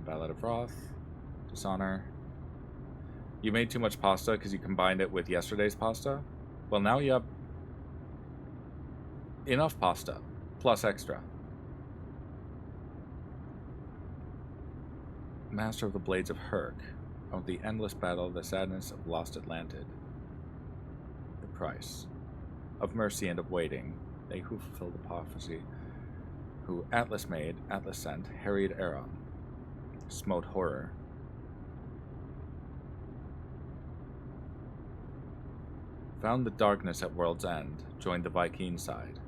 Ballad of Wrath. Dishonor. You made too much pasta because you combined it with yesterday's pasta? Well, now you have enough pasta, plus extra. Master of the Blades of Herc. Of the endless battle, the sadness of lost Atlantid. The price. Of mercy and of waiting, they who fulfilled the prophecy, who Atlas made, Atlas sent, harried Aeron, smote horror. Found the darkness at world's end, joined the Vy'keen side.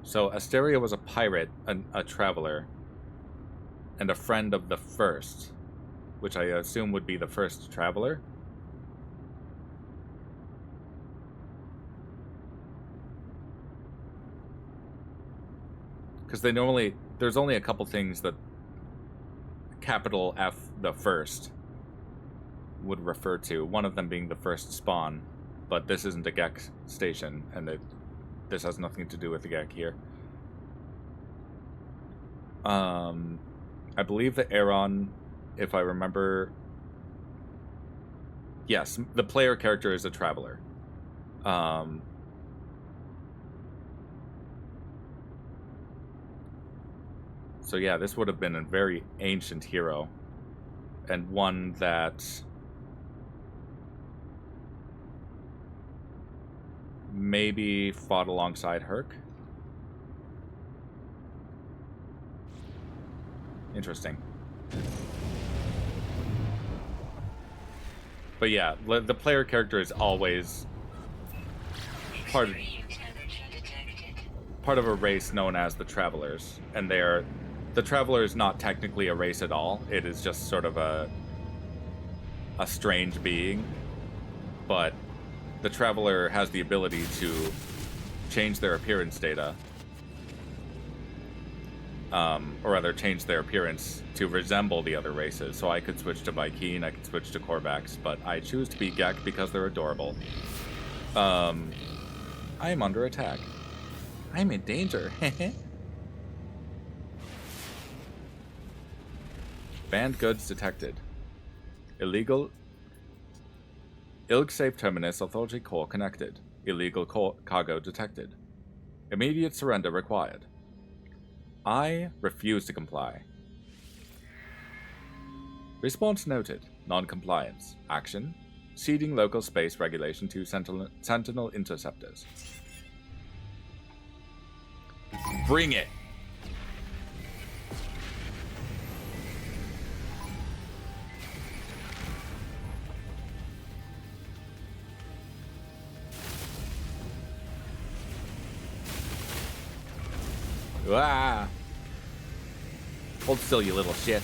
So Asteria was a pirate, a traveler, and a friend of the first, which I assume would be the first traveler. Because there's only a couple things that capital F, the first, would refer to. One of them being the first spawn, but this isn't a Gek station, and this has nothing to do with the Gek here. I believe that Aeron, if I remember, yes, the player character is a traveler. So yeah, this would have been a very ancient hero, and one that maybe fought alongside Herc. Interesting. But yeah, the player character is always part of... Extreme temperature detected. part of a race known as the Travelers, and the Traveler is not technically a race at all. It is just sort of a strange being, but the Traveler has the ability to change their appearance data, or rather change their appearance to resemble the other races. So I could switch to Vy'keen, I could switch to Korvax, but I choose to be Gek because they're adorable. I am under attack. I'm in danger. Banned goods detected. Illegal. Ilg-safe terminus authority core connected. Illegal cargo detected. Immediate surrender required. I refuse to comply. Response noted. Non-compliance. Action. Ceding local space regulation to Sentinel interceptors. Bring it! Ah! Hold still, you little shit.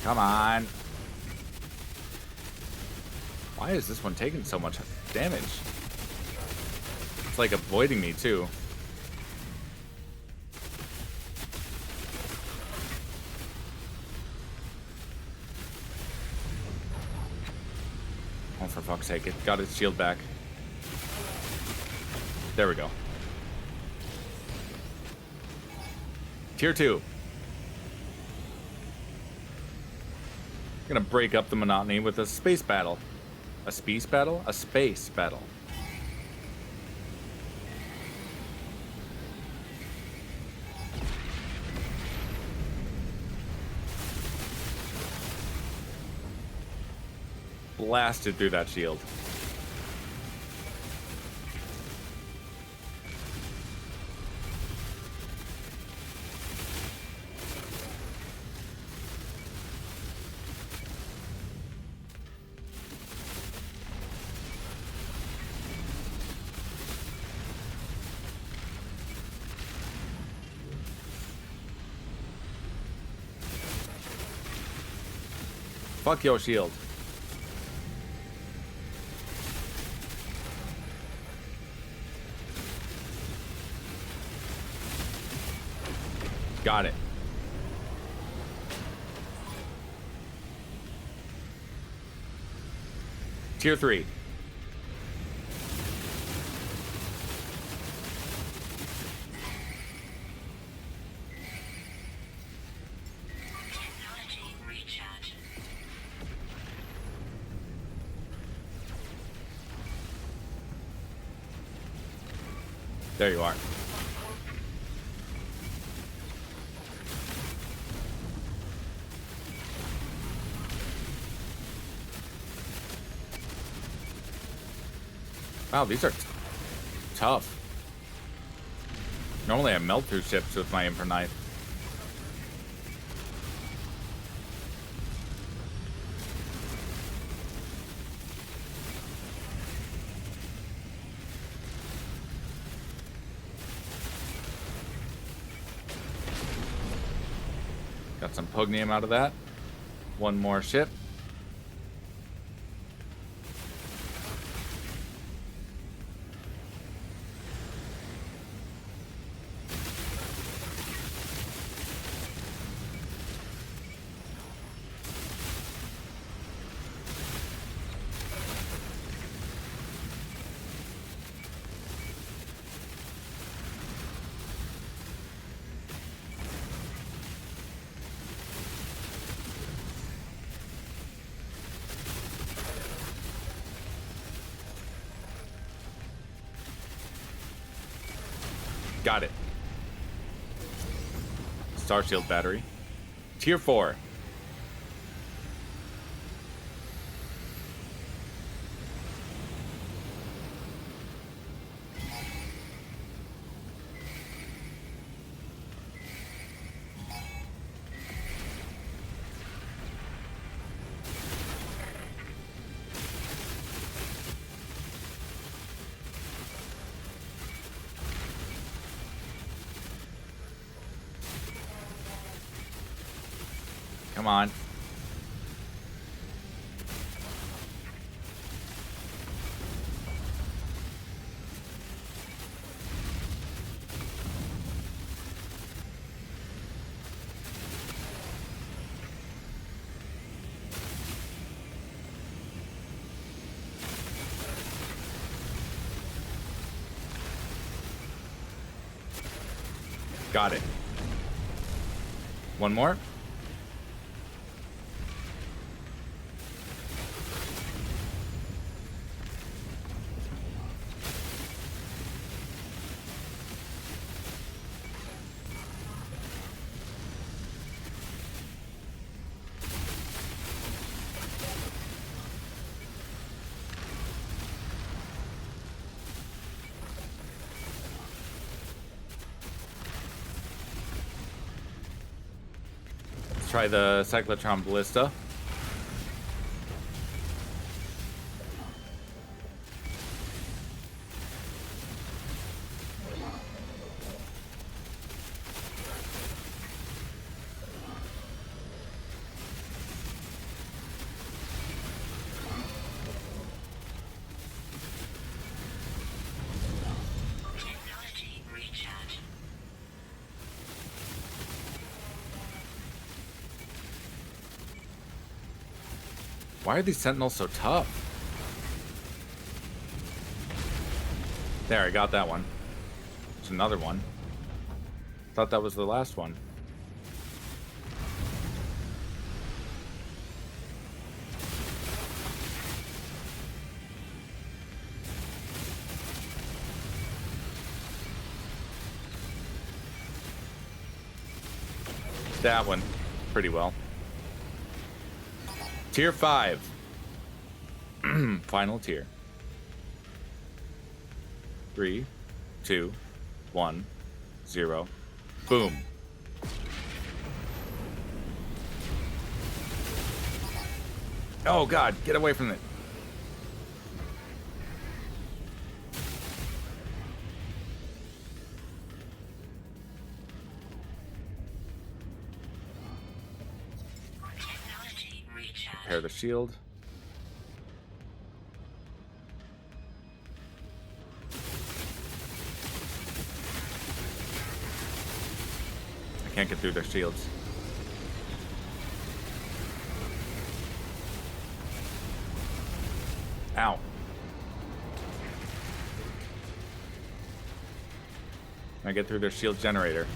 Come on. Why is this one taking so much damage? It's like avoiding me too. Oh, for fuck's sake, it got its shield back. There we go. Tier 2. Gonna break up the monotony with a space battle. A space battle? A space battle. Blasted through that shield. Fuck your shield. Got it. Tier 3. Technology recharge. There you are. Wow, these are tough. Normally I melt through ships with my Emperor Knife. Got some Pugnium out of that. One more ship. Got it. Star Shield battery. Tier 4. Come on. Got it. One more. Try the Cyclotron Ballista. Technology recharge. Why are these Sentinels so tough? There, I got that one. There's another one. Thought that was the last one. That one, pretty well. Tier 5. Final tier. 3, 2, 1, 0. Boom. Oh god, get away from it. Technology recharge. Repair the shield. I can't get through their shields. Ow. I get through their shield generator.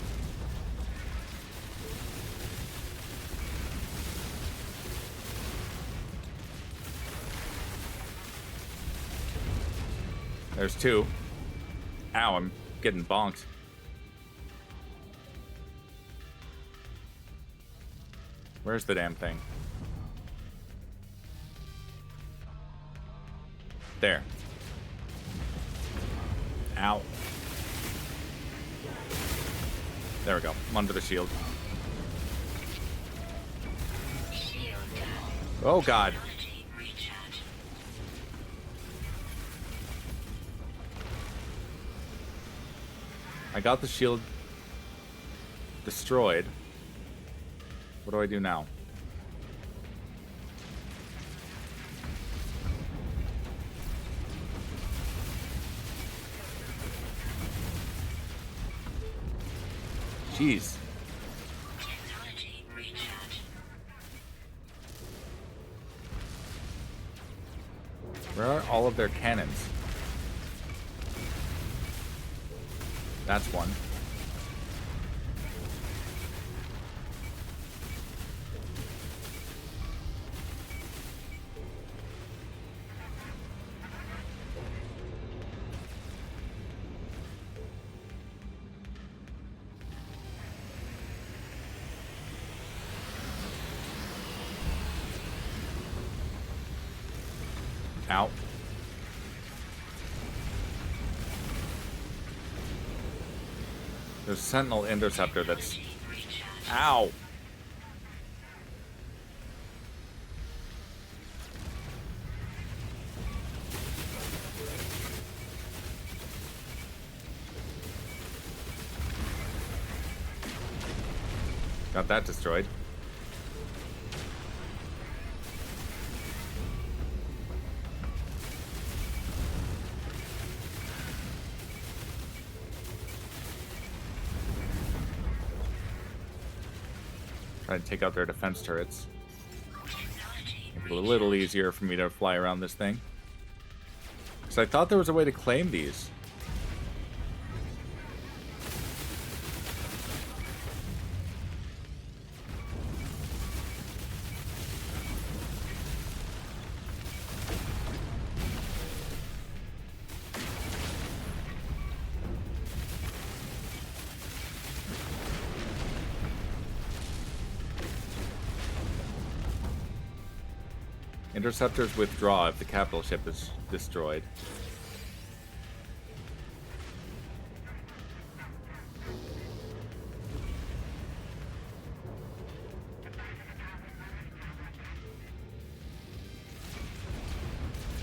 There's two. Ow, I'm getting bonked. Where's the damn thing? There. Ow. There we go. I'm under the shield. Shield down. Oh god. Technology recharge. I got the shield destroyed. What do I do now? Jeez. Technology recharge. Where are all of their cannons? That's one. Ow. There's a Sentinel Interceptor that's... Ow! Got that destroyed. Try to take out their defense turrets. Make it a little easier for me to fly around this thing. Because I thought there was a way to claim these. Interceptors withdraw if the capital ship is destroyed.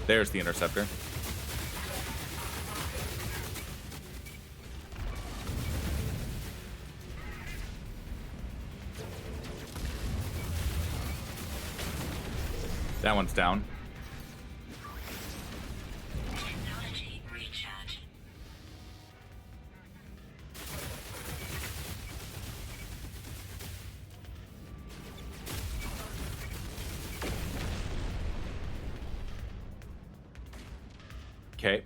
There's the interceptor. That one's down. Technology recharge. Okay.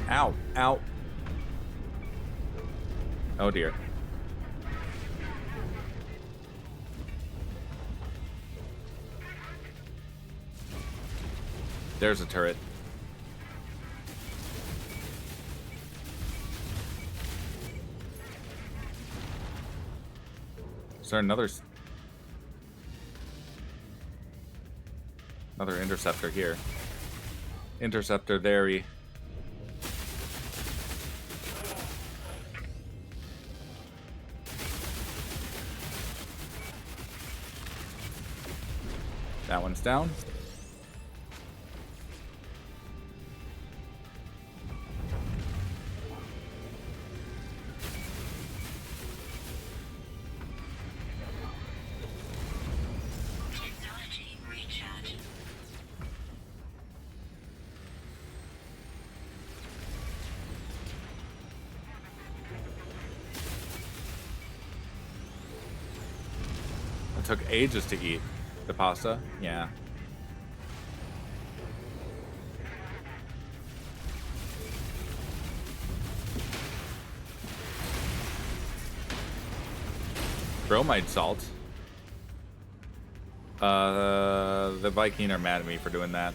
Ow, ow. Oh dear. There's a turret. Is there another interceptor here? Interceptor there. That one's down. Technology recharge. It took ages to eat the pasta. Yeah. Bromide salt. The Vy'keen are mad at me for doing that.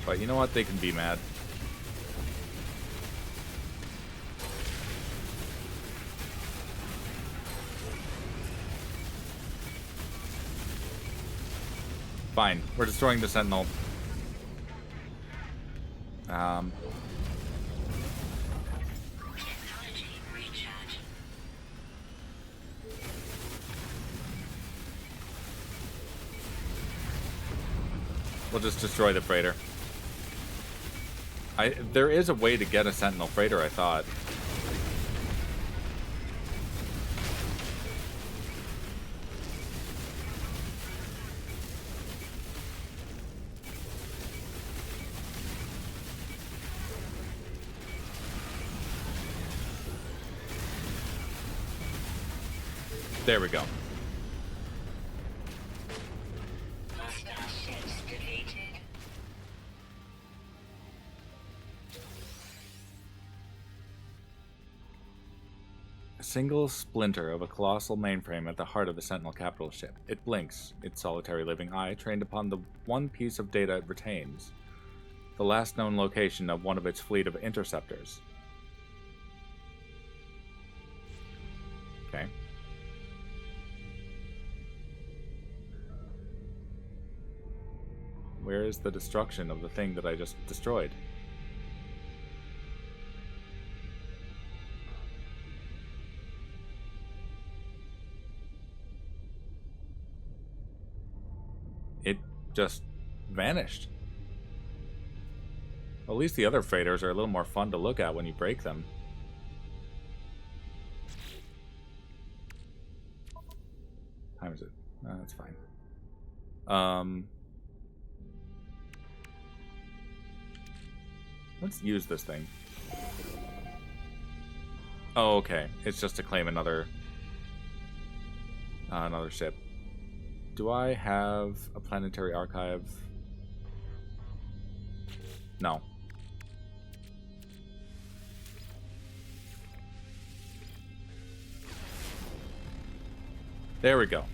But you know what? They can be mad. Fine. We're destroying the Sentinel. Technology recharge. We'll just destroy the freighter. There is a way to get a Sentinel freighter, I thought. There we go. Hostile ships defeated. A single splinter of a colossal mainframe at the heart of the Sentinel capital ship. It blinks, its solitary living eye trained upon the one piece of data it retains. The last known location of one of its fleet of interceptors. Okay. Where is the destruction of the thing that I just destroyed? It just vanished. Well, at least the other freighters are a little more fun to look at when you break them. What time is it? That's fine. Let's use this thing. Oh, okay. It's just to claim another ship. Do I have a planetary archive? No. There we go.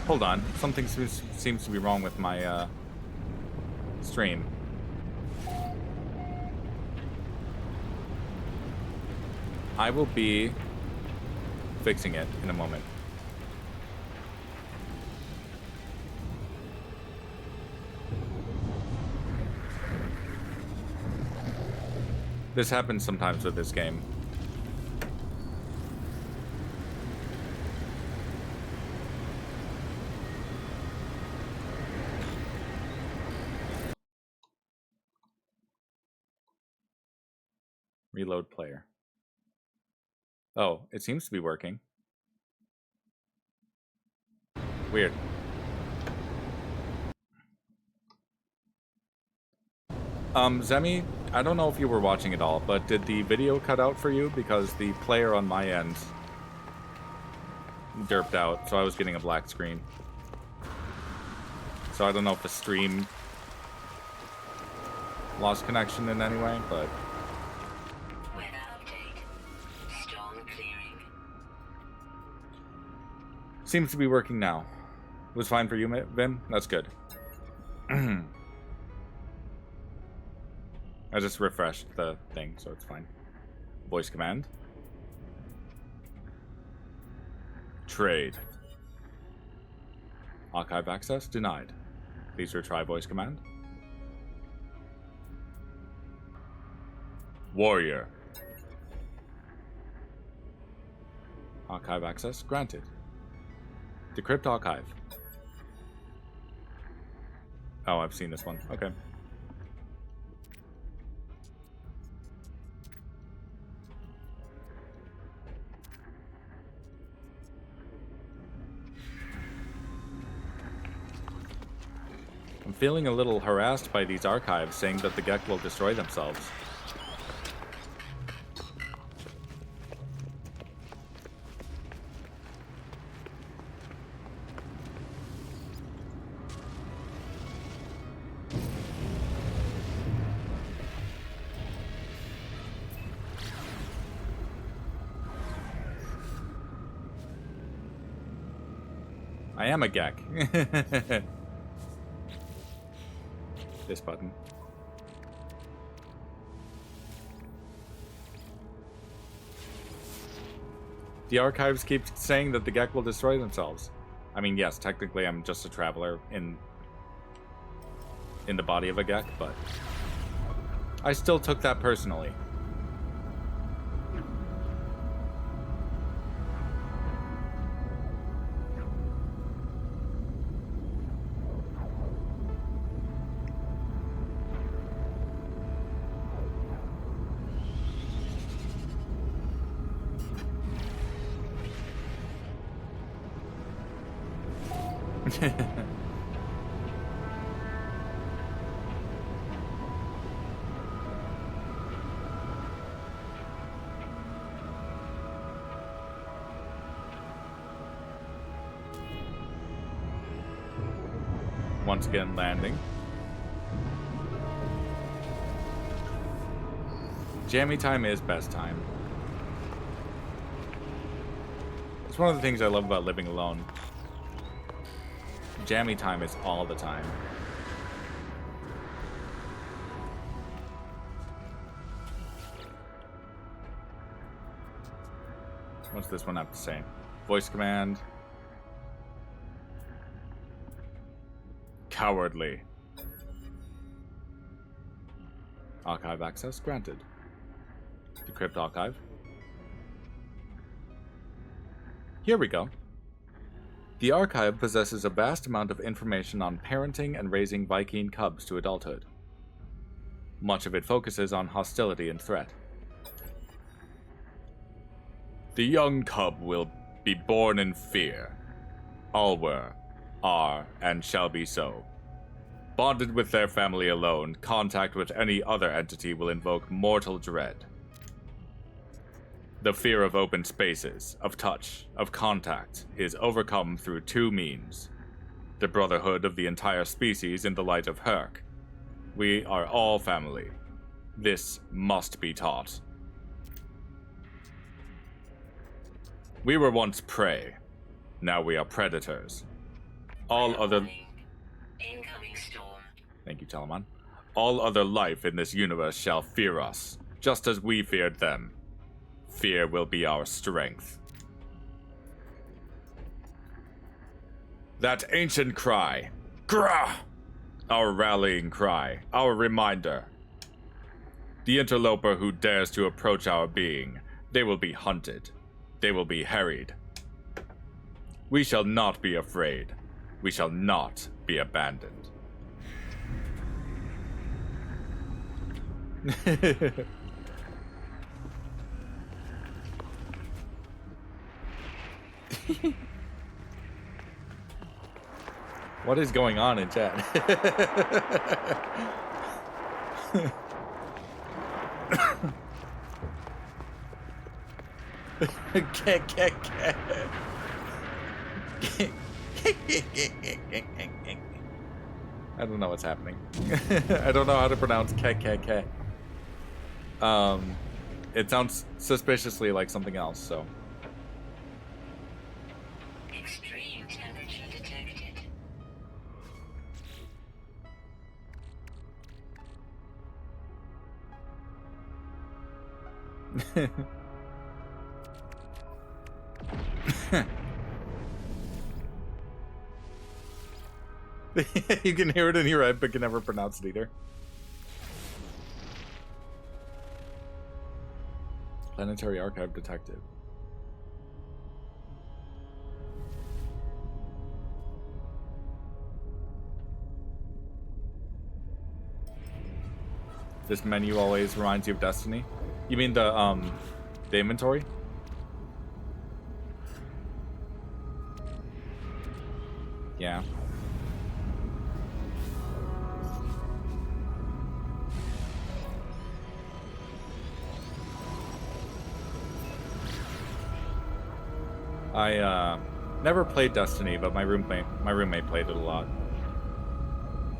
Hold on. Something seems to be wrong with my stream. I will be fixing it in a moment. This happens sometimes with this game. Reload player. Oh, it seems to be working. Weird. Zemi, I don't know if you were watching it all, but did the video cut out for you? Because the player on my end derped out, so I was getting a black screen. So I don't know if the stream lost connection in any way, but... Weather update. Storm clearing. Seems to be working now. It was fine for you, Vim? That's good. I just refreshed the thing, so it's fine. Voice command. Trade. Archive access denied. Please retry voice command. Warrior. Archive access granted. Decrypt archive. Oh, I've seen this one. Okay. I'm feeling a little harassed by these archives saying that the Gek will destroy themselves. I am a Gek. This button. The archives keep saying that the Gek will destroy themselves. I mean, yes, technically I'm just a traveler in the body of a Gek, but I still took that personally. once again landing. Jammy time is best time. It's one of the things I love about living alone. Jammy time is all the time. What's this one have to say? Voice command. Cowardly. Archive access granted. Decrypt archive. Here we go. The archive possesses a vast amount of information on parenting and raising Vy'keen cubs to adulthood. Much of it focuses on hostility and threat. The young cub will be born in fear. All were, are, and shall be so. Bonded with their family alone, contact with any other entity will invoke mortal dread. The fear of open spaces, of touch, of contact, is overcome through two means. The brotherhood of the entire species in the light of Herc. We are all family. This must be taught. We were once prey. Now we are predators. All other... Incoming storm. Thank you, Telemann. All other life in this universe shall fear us, just as we feared them. Fear will be our strength. That ancient cry, Grah! Our rallying cry, our reminder. The interloper who dares to approach our being, they will be hunted. They will be harried. We shall not be afraid. We shall not be abandoned. What is going on in chat? I don't know what's happening. I don't know how to pronounce ke. It sounds suspiciously like something else, so. Extreme temperature detected. You can hear it in your head, but can never pronounce it either. Planetary Archive detected. This menu always reminds you of Destiny. You mean the inventory? Yeah. I never played Destiny, but my roommate played it a lot.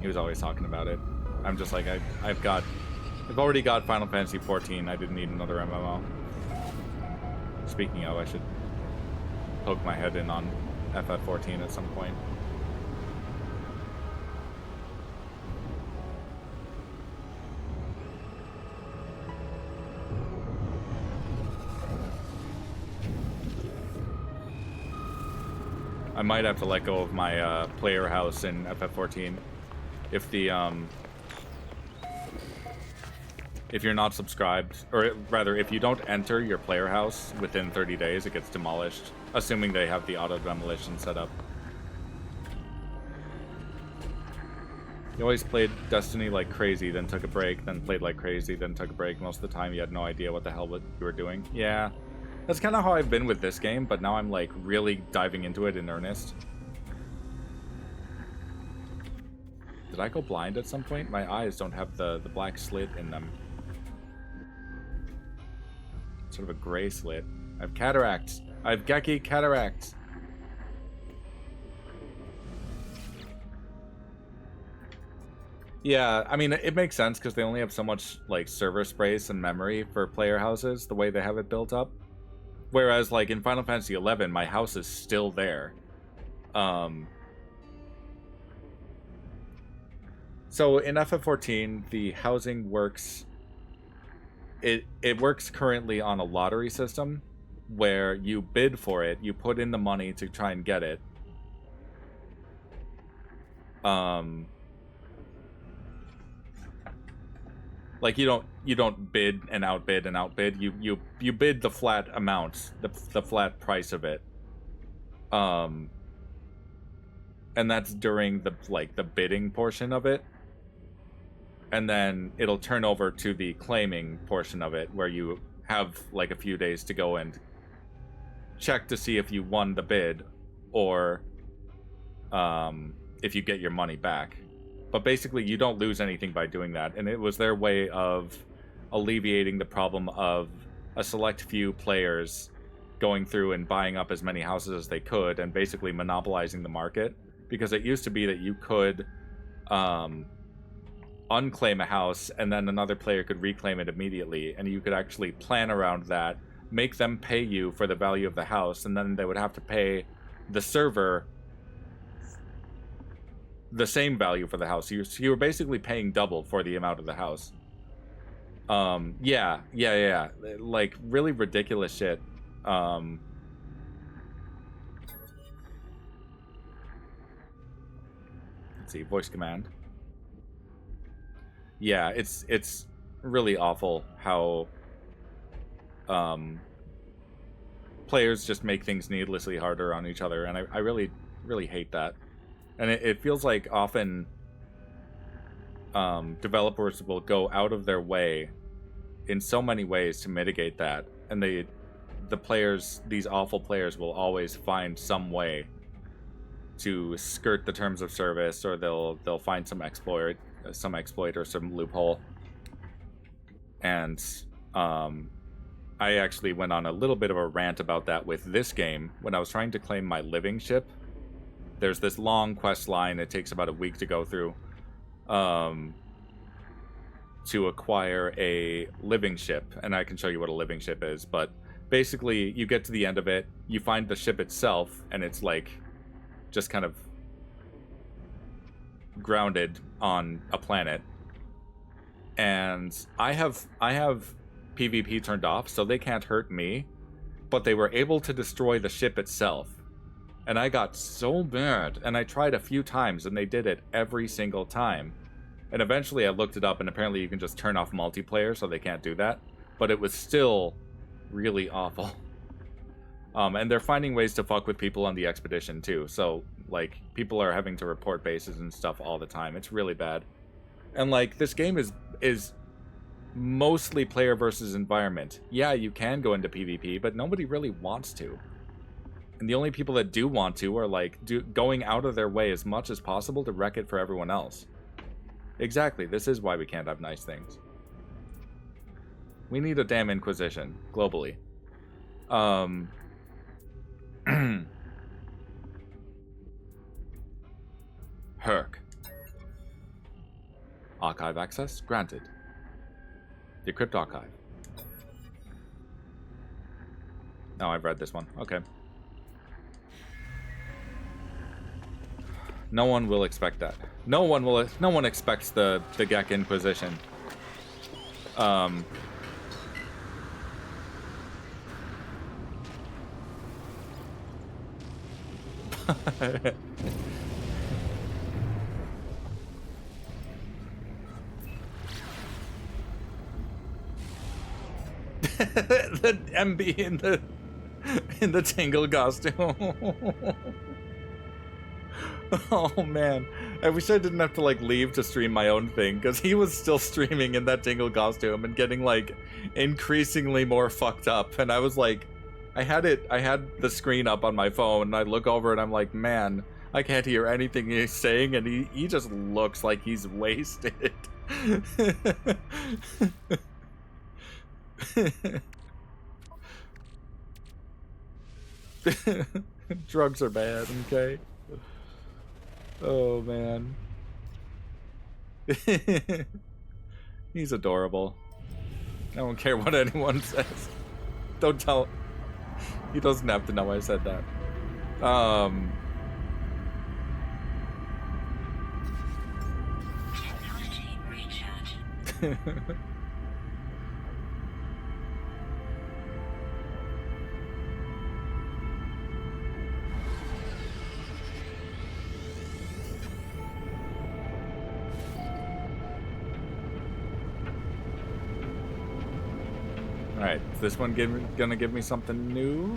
He was always talking about it. I'm just like I've already got Final Fantasy 14. I didn't need another MMO. Speaking of, I should poke my head in on FF14 at some point. I might have to let go of my player house in FF14 if the if you're not subscribed, or rather if you don't enter your player house within 30 days, it gets demolished, assuming they have the auto demolition set up. You always played Destiny like crazy, then took a break, then played like crazy, then took a break. Most of the time you had no idea what the hell you were doing. Yeah. That's kind of how I've been with this game, but now I'm like really diving into it in earnest. Did I go blind at some point? My eyes don't have the black slit in them. Sort of a gray slit. I have cataracts. I have Geki cataracts. Yeah, I mean, it makes sense because they only have so much like server space and memory for player houses, the way they have it built up. Whereas like in Final Fantasy XI, my house is still there. So in FF14, the housing works. It works currently on a lottery system, where you bid for it, you put in the money to try and get it. Like you don't bid and outbid and outbid. You bid the flat amount, the flat price of it. And that's during the bidding portion of it. And then it'll turn over to the claiming portion of it, where you have like a few days to go and check to see if you won the bid or if you get your money back. But basically, you don't lose anything by doing that, and it was their way of alleviating the problem of a select few players going through and buying up as many houses as they could and basically monopolizing the market. Because it used to be that you could unclaim a house and then another player could reclaim it immediately, and you could actually plan around that, make them pay you for the value of the house, and then they would have to pay the server the same value for the house. You were basically paying double for the amount of the house. Yeah. Like, really ridiculous shit. Let's see, voice command. Yeah, it's really awful how players just make things needlessly harder on each other, and I really, really hate that. And it feels like often developers will go out of their way in so many ways to mitigate that, and the players, these awful players, will always find some way to skirt the terms of service, or they'll find some exploit or some loophole. And I actually went on a little bit of a rant about that with this game when I was trying to claim my living ship. There's this long quest line. It takes about a week to go through to acquire a living ship. And I can show you what a living ship is. But basically, you get to the end of it, you find the ship itself, and it's like just kind of grounded on a planet. And I have PvP turned off, so they can't hurt me. But they were able to destroy the ship itself. And I got so mad, and I tried a few times, and they did it every single time. And eventually I looked it up, and apparently you can just turn off multiplayer, so they can't do that. But it was still really awful. And they're finding ways to fuck with people on the expedition, too. So, like, people are having to report bases and stuff all the time. It's really bad. And, like, this game is mostly player versus environment. Yeah, you can go into PvP, but nobody really wants to. And the only people that do want to are, like, going out of their way as much as possible to wreck it for everyone else. Exactly, this is why we can't have nice things. We need a damn Inquisition, globally. Herc. Archive access granted. Decrypt archive. Now I've read this one. Okay. No one will expect that. No one expects the Gek Inquisition. The MB in the Tingle costume. Oh man, I wish I didn't have to like leave to stream my own thing, because he was still streaming in that Tingle costume and getting like increasingly more fucked up, and I was like, I had the screen up on my phone, and I look over and I'm like, man, I can't hear anything he's saying, and he just looks like he's wasted. Drugs are bad, okay? Oh man. He's adorable. I don't care what anyone says. Don't tell. He doesn't have to know I said that. Technology recharge. Alright, is this one gonna give me something new?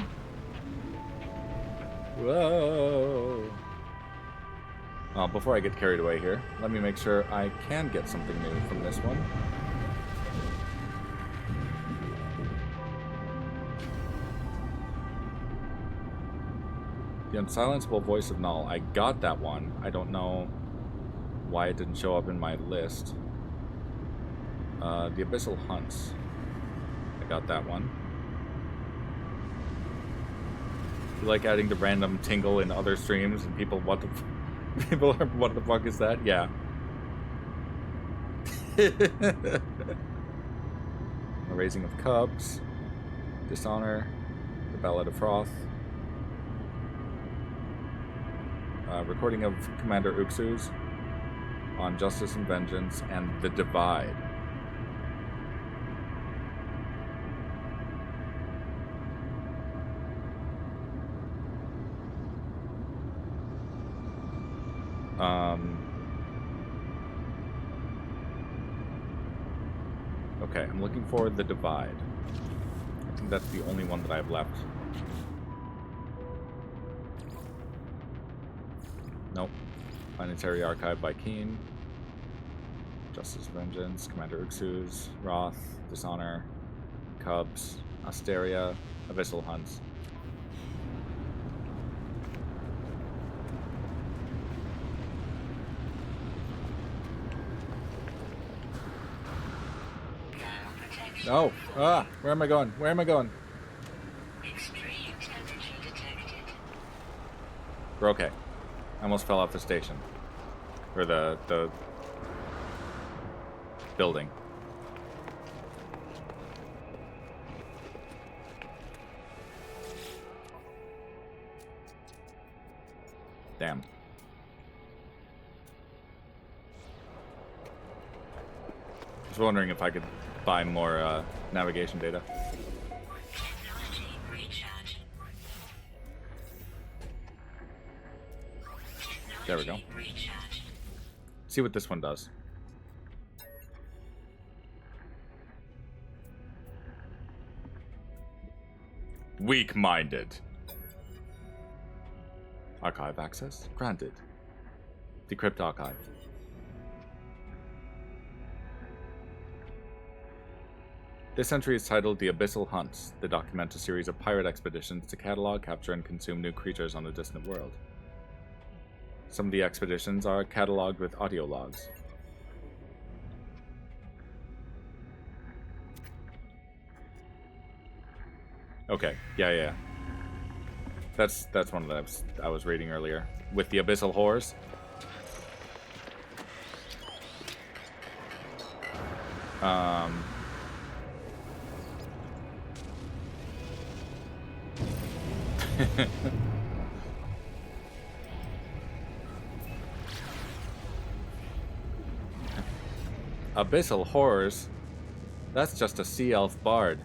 Whoa! Before I get carried away here, let me make sure I can get something new from this one. The Unsilenceable Voice of Null. I got that one. I don't know why it didn't show up in my list. The Abyssal Hunts. I got that one. You like adding the random tingle in other streams and people what the fuck is that? Yeah. The Raising of Cubs, Dishonor, The Ballad of Froth, recording of Commander Uxus on Justice and Vengeance, and The Divide. Okay, I'm looking for The Divide. I think that's the only one that I have left. Nope. Planetary Archive Vy'keen. Justice Vengeance, Commander Uxus, Wrath, Dishonor, Cubs, Asteria, Abyssal Hunts. Oh, where am I going? Where am I going? Extreme temperature detected. We're okay. I almost fell off the station. Or the building. Damn. I was wondering if I could buy more navigation data. Technology recharge. There we go. Technology recharge. See what this one does. Weak-minded. Archive access granted. Decrypt archive. This entry is titled The Abyssal Hunts. They document a series of pirate expeditions to catalog, capture, and consume new creatures on a distant world. Some of the expeditions are cataloged with audio logs. Okay, yeah. That's one that I was reading earlier. With the Abyssal Horrors. Abyssal Horrors? That's just a sea elf bard.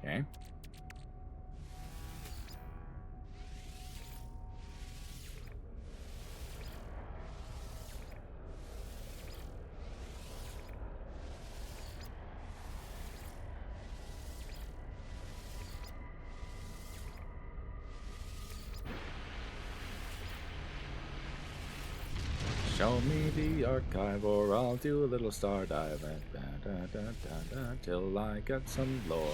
Okay. Show me the archive or I'll do a little star dive till I get some lore.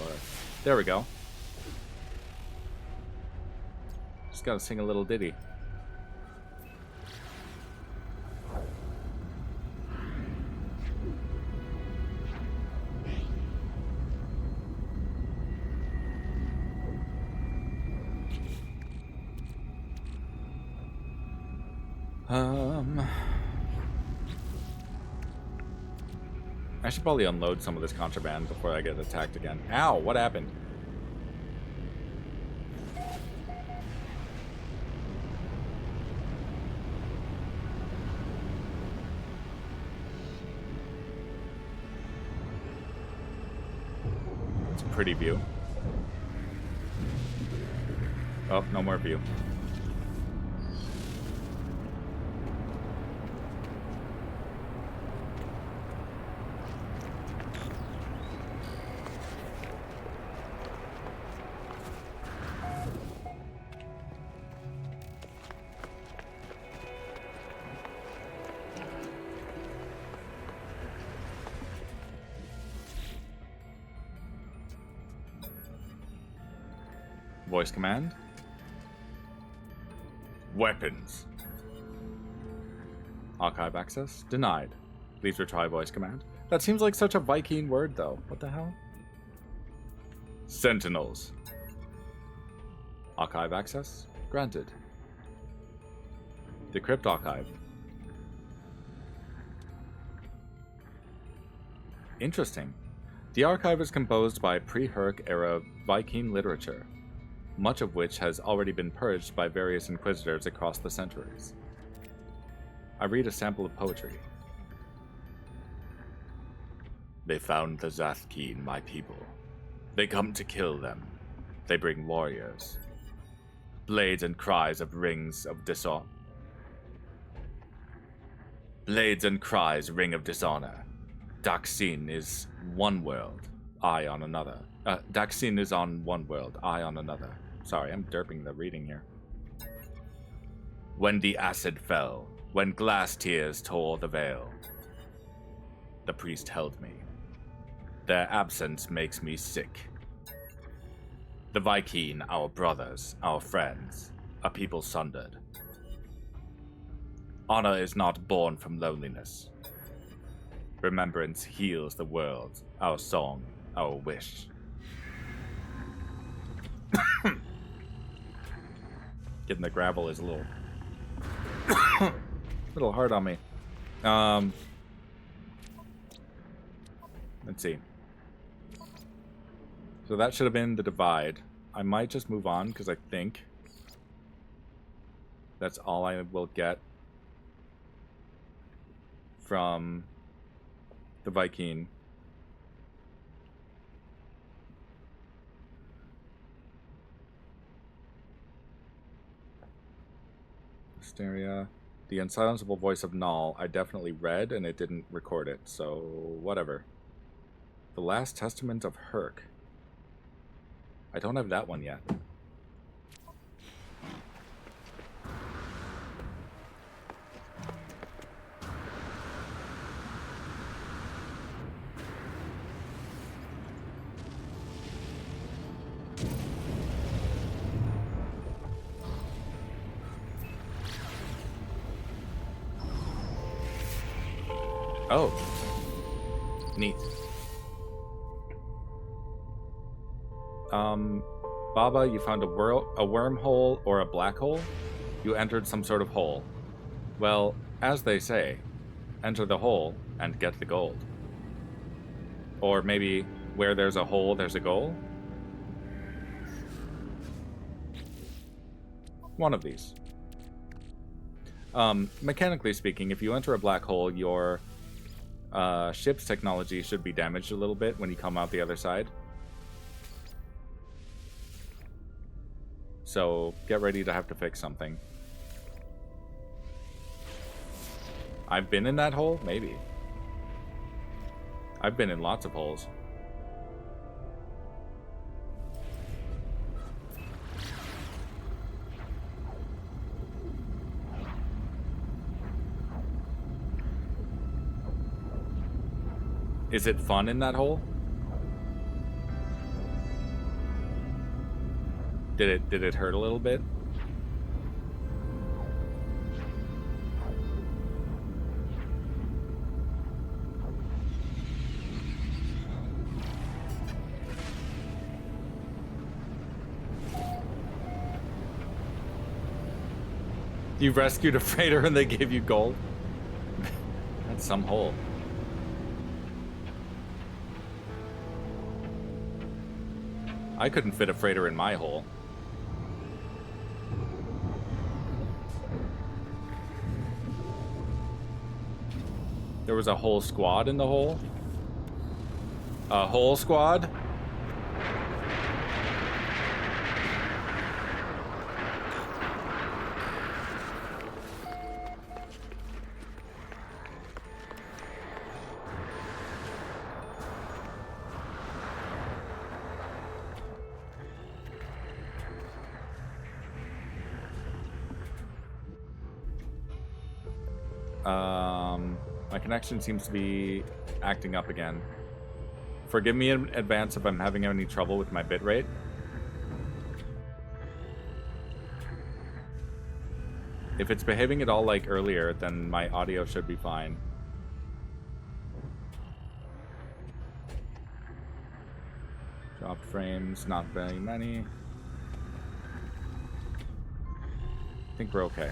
There we go. Just gotta sing a little ditty. I should probably unload some of this contraband before I get attacked again. Ow, what happened? It's a pretty view. Oh, no more view. Voice command. Weapons. Archive access denied. Please retry voice command. That seems like such a Vy'keen word, though. What the hell? Sentinels. Archive access granted. Decrypt archive. Interesting. The archive is composed by pre-Herc era Vy'keen literature, much of which has already been purged by various inquisitors across the centuries. I read a sample of poetry. They found the Vy'keen, my people. They come to kill them. They bring warriors. Blades and cries of rings of dishonor. Blades and cries ring of dishonor. Daxine is one world, I on another. Daxine is on one world, I on another. Sorry, I'm derping the reading here. When the acid fell, when glass tears tore the veil, the priest held me. Their absence makes me sick. The Vy'keen, our brothers, our friends, a people sundered. Honor is not born from loneliness. Remembrance heals the world, our song, our wish. Getting the gravel is a little hard on me. Let's see. So that should have been the divide. I might just move on because I think that's all I will get from the Vy'keen. Hysteria. The unsilenceable voice of Null, I definitely read and it didn't record it, so whatever. The Last Testament of Herc. I don't have that one yet. Oh. Neat. Baba, you found a wormhole or a black hole? You entered some sort of hole. Well, as they say, enter the hole and get the gold. Or maybe, where there's a hole, there's a goal? One of these. Mechanically speaking, if you enter a black hole, your ship's technology should be damaged a little bit when you come out the other side. So get ready to have to fix something. I've been in that hole? Maybe. I've been in lots of holes. Is it fun in that hole? Did it hurt a little bit? You rescued a freighter and they gave you gold? That's some hole. I couldn't fit a freighter in my hole. There was a whole squad in the hole? A whole squad? My connection seems to be acting up again. Forgive me in advance if I'm having any trouble with my bitrate. If it's behaving at all like earlier, then my audio should be fine. Dropped frames, not very many. I think we're okay.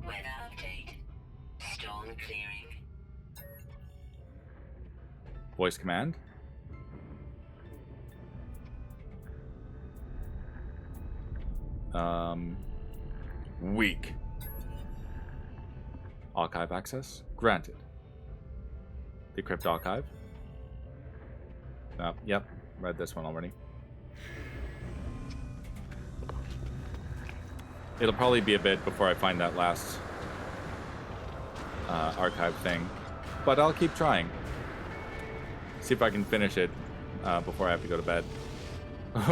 Weather update. Storm clearing. Voice command. Weak. Archive access granted. Decrypt archive. Yep, read this one already. It'll probably be a bit before I find that last archive thing, but I'll keep trying. See if I can finish it before I have to go to bed.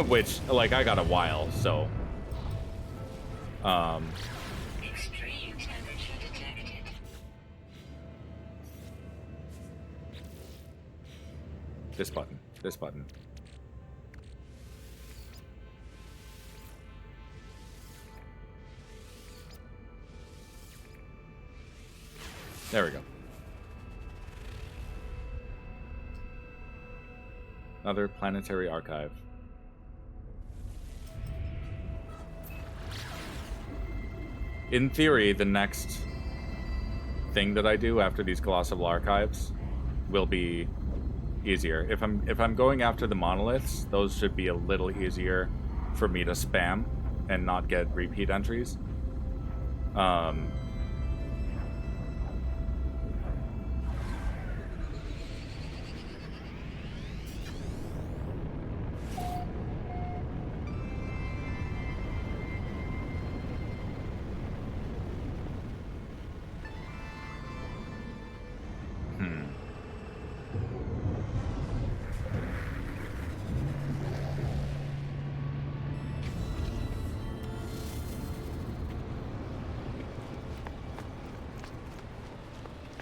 Which, like, I got a while, so. Extreme temperature detected. This button. This button. There we go. Another planetary archive. In theory, the next thing that I do after these Colossal archives will be easier. If I'm going after the monoliths, those should be a little easier for me to spam and not get repeat entries.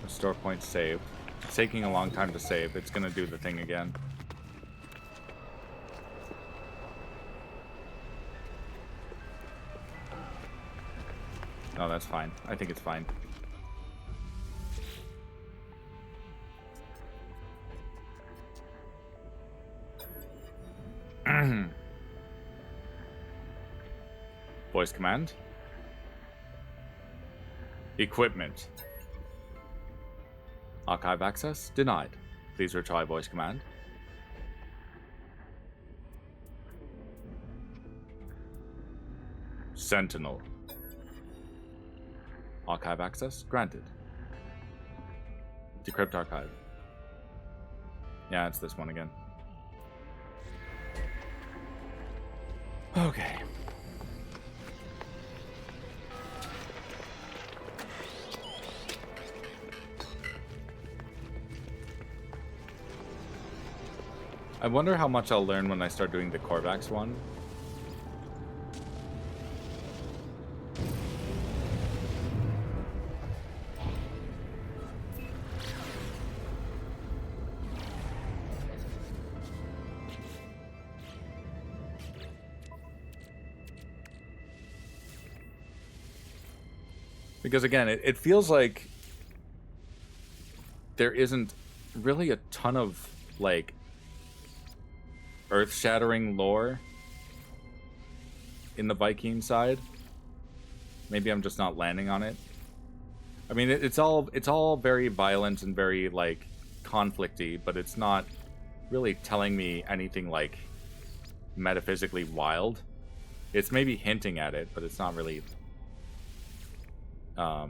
Store point saved. It's taking a long time to save. It's gonna do the thing again. No, that's fine. I think it's fine. Voice command. Equipment. Archive access denied. Please retry voice command. Sentinel. Archive access granted. Decrypt archive. Yeah, it's this one again. Okay. I wonder how much I'll learn when I start doing the Korvax one. Because again, it feels like there isn't really a ton of, like, earth-shattering lore in the Vy'keen side. Maybe I'm just not landing on it. I mean, it's all very violent and very, like, conflicty, but it's not really telling me anything, like, metaphysically wild. It's maybe hinting at it, but it's not really... I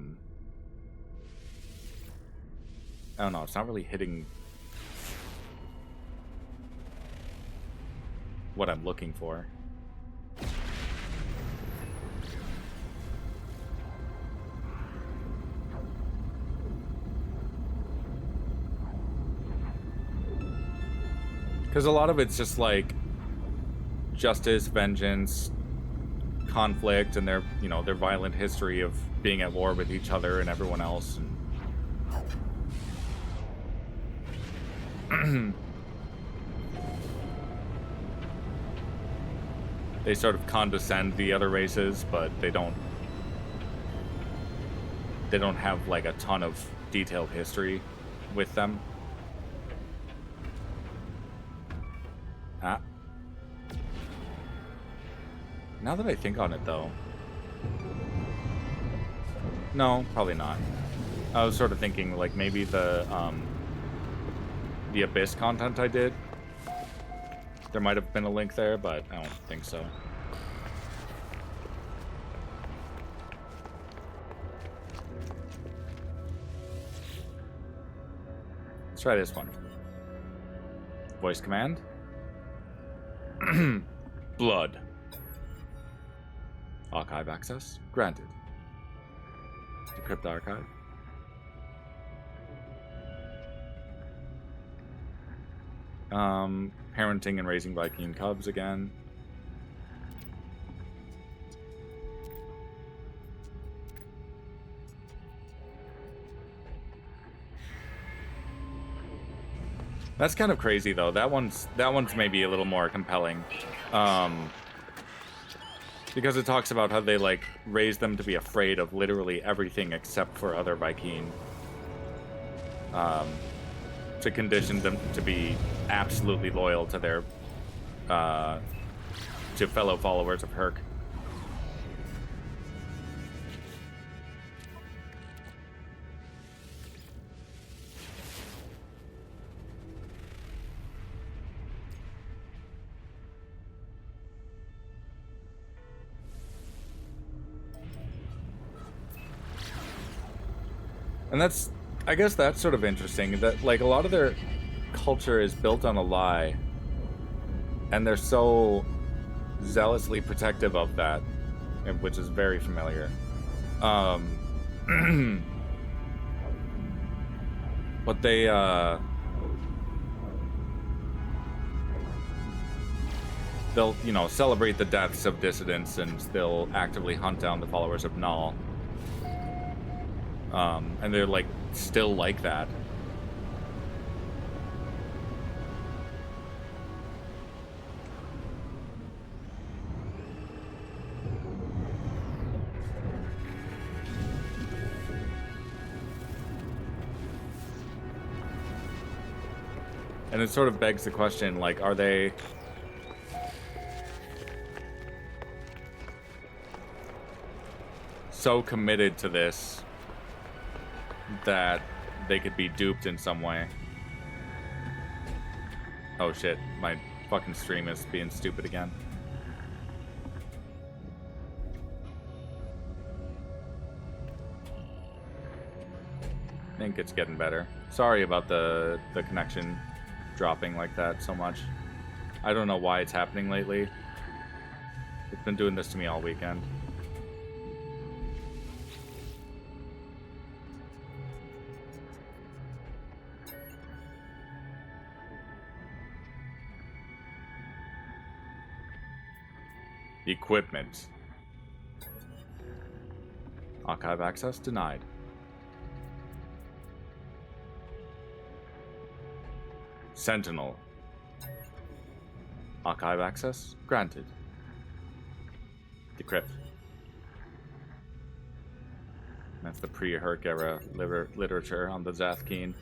don't know, it's not really hitting what I'm looking for. Because a lot of it's just like justice, vengeance, conflict, and their, you know, their violent history of being at war with each other and everyone else. And they sort of condescend the other races, but they don't have like a ton of detailed history with them. Ah. Now that I think on it, though. No, probably not. I was sort of thinking, like, maybe the Abyss content I did, there might have been a link there, but I don't think so. Let's try this one. Voice command. Blood. Archive access granted. Decrypt archive. Parenting and raising Vy'keen cubs again. That's kind of crazy though. That one's maybe a little more compelling. Because it talks about how they, like, raise them to be afraid of literally everything except for other Vy'keen. To condition them to be absolutely loyal to their, to fellow followers of Herc. And that's, I guess that's sort of interesting, that, like, a lot of their culture is built on a lie, and they're so zealously protective of that, which is very familiar. But they, they'll, you know, celebrate the deaths of dissidents, and they'll actively hunt down the followers of Null. And they're, like, still like that. And it sort of begs the question, like, are they... so committed to this that they could be duped in some way? Oh shit, my fucking stream is being stupid again. I think it's getting better. Sorry about the connection dropping like that so much. I don't know why it's happening lately. It's been doing this to me all weekend. Equipment. Archive access denied. Sentinel. Archive access granted. Decrypt. That's the pre-Herc era literature on the Vy'keen.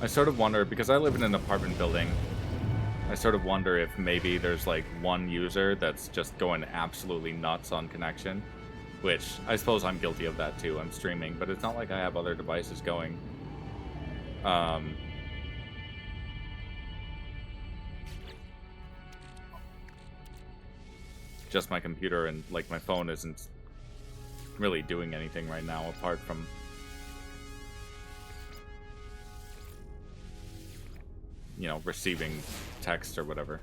I sort of wonder, because I live in an apartment building, I sort of wonder if maybe there's like one user that's just going absolutely nuts on connection, which I suppose I'm guilty of that too. I'm streaming, but it's not like I have other devices going. Just my computer, and like my phone isn't really doing anything right now apart from receiving text or whatever.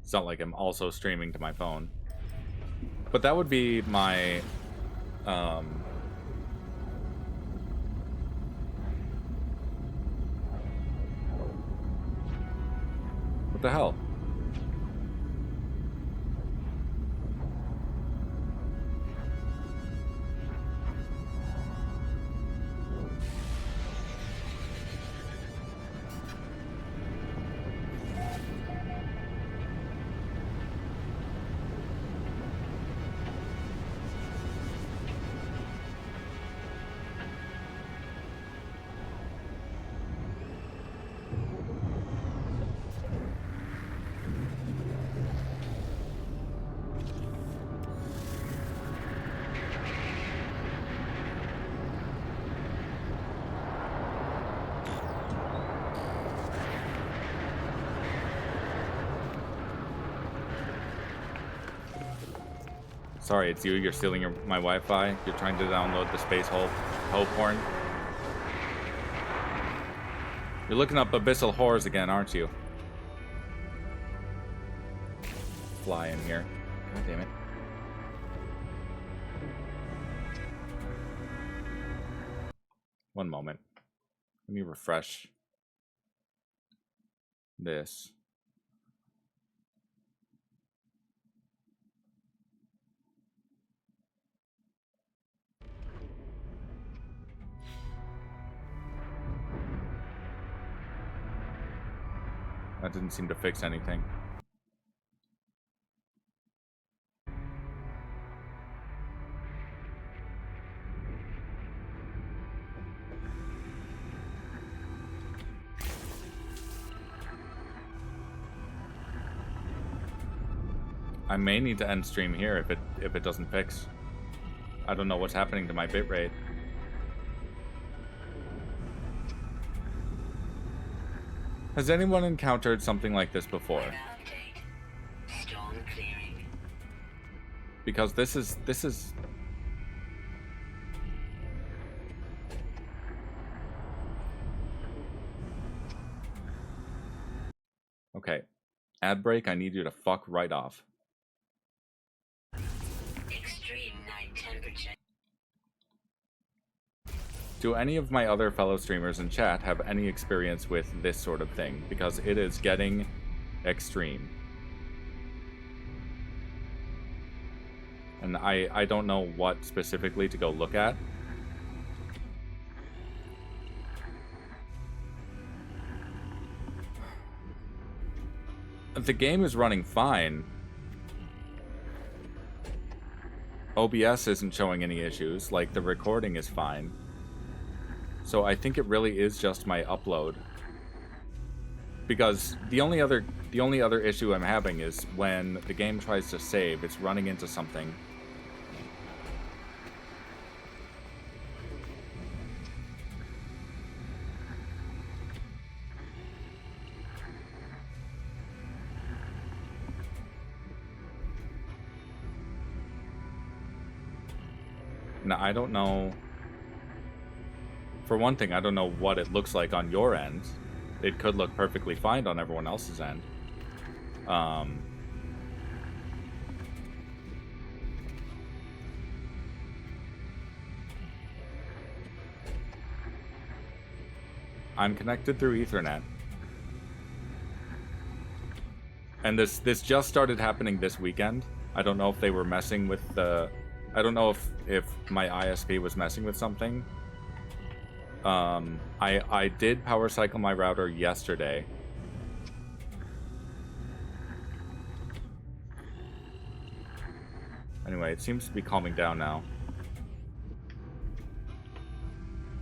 It's not like I'm also streaming to my phone. But that would be my what the hell? Sorry, it's you. You're stealing my Wi-Fi. You're trying to download the Space Hole porn. You're looking up abyssal horrors again, aren't you? Fly in here. God damn it. One moment. Let me refresh this. That didn't seem to fix anything. I may need to end stream here if it doesn't fix. I don't know what's happening to my bitrate. Has anyone encountered something like this before? Storm clearing. Because this is okay. Ad break, I need you to fuck right off. Extreme night temperature. Do any of my other fellow streamers in chat have any experience with this sort of thing? Because it is getting extreme. And I don't know what specifically to go look at. The game is running fine. OBS isn't showing any issues, like the recording is fine. So I think it really is just my upload. Because the only other issue I'm having is when the game tries to save, it's running into something. Now, I don't know. For one thing, I don't know what it looks like on your end. It could look perfectly fine on everyone else's end. I'm connected through Ethernet. And this just started happening this weekend. I don't know if they were messing with the... I don't know if my ISP was messing with something. I did power cycle my router yesterday. Anyway, it seems to be calming down now.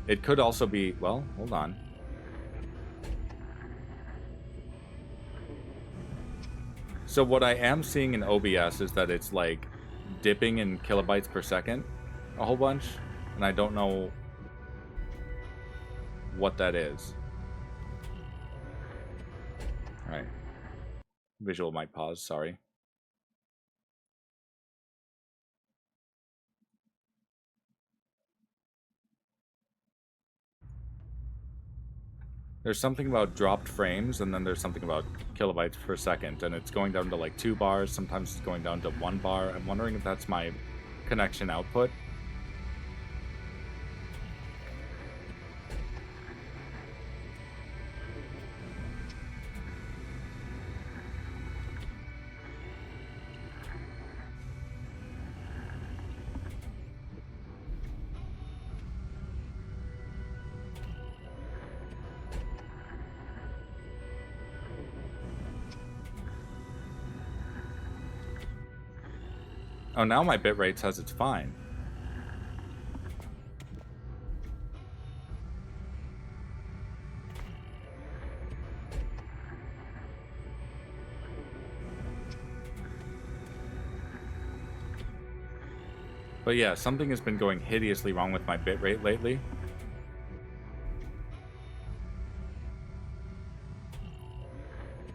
It could also be, well, hold on. So what I am seeing in OBS is that it's like dipping in kilobytes per second a whole bunch, and I don't know what that is. All right. Visual might pause, sorry. There's something about dropped frames, and then there's something about kilobytes per second, and it's going down to like 2 bars, sometimes it's going down to 1 bar. I'm wondering if that's my connection output. Oh, now my bitrate says it's fine. But yeah, something has been going hideously wrong with my bitrate lately.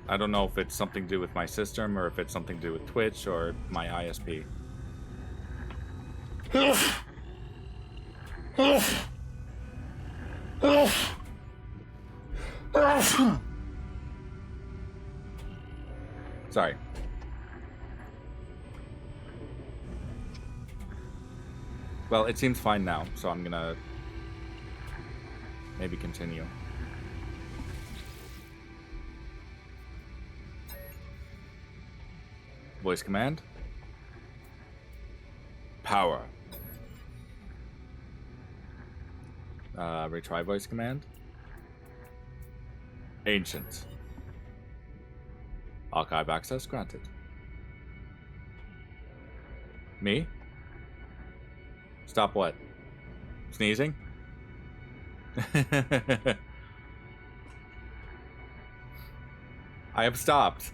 I don't know if it's something to do with my system, or if it's something to do with Twitch, or my ISP. Sorry. Well, it seems fine now, so I'm gonna maybe continue. Voice command. Power. Retry voice command. Ancient. Archive access granted. Me? Stop what? Sneezing? I have stopped.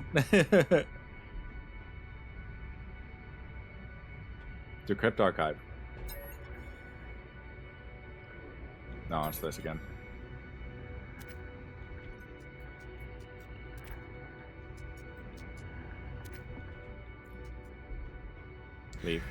Decrypt archive. No, it's this again. Leave.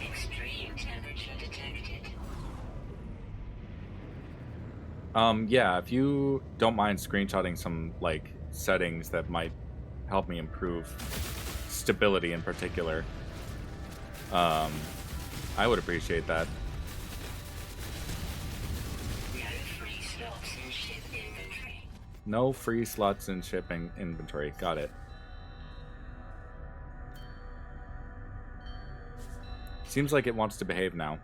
Extreme temperature detected. Yeah, if you don't mind screenshotting some, like, settings that might help me improve stability in particular, I would appreciate that. No free slots in ship inventory. No free slots in shipping inventory. Got it. Seems like it wants to behave now.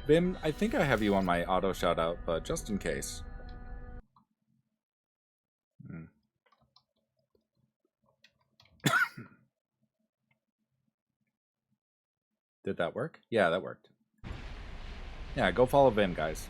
Vim, I think I have you on my auto shout-out, but just in case. Did that work? Yeah, that worked. Yeah, go follow Vim, guys.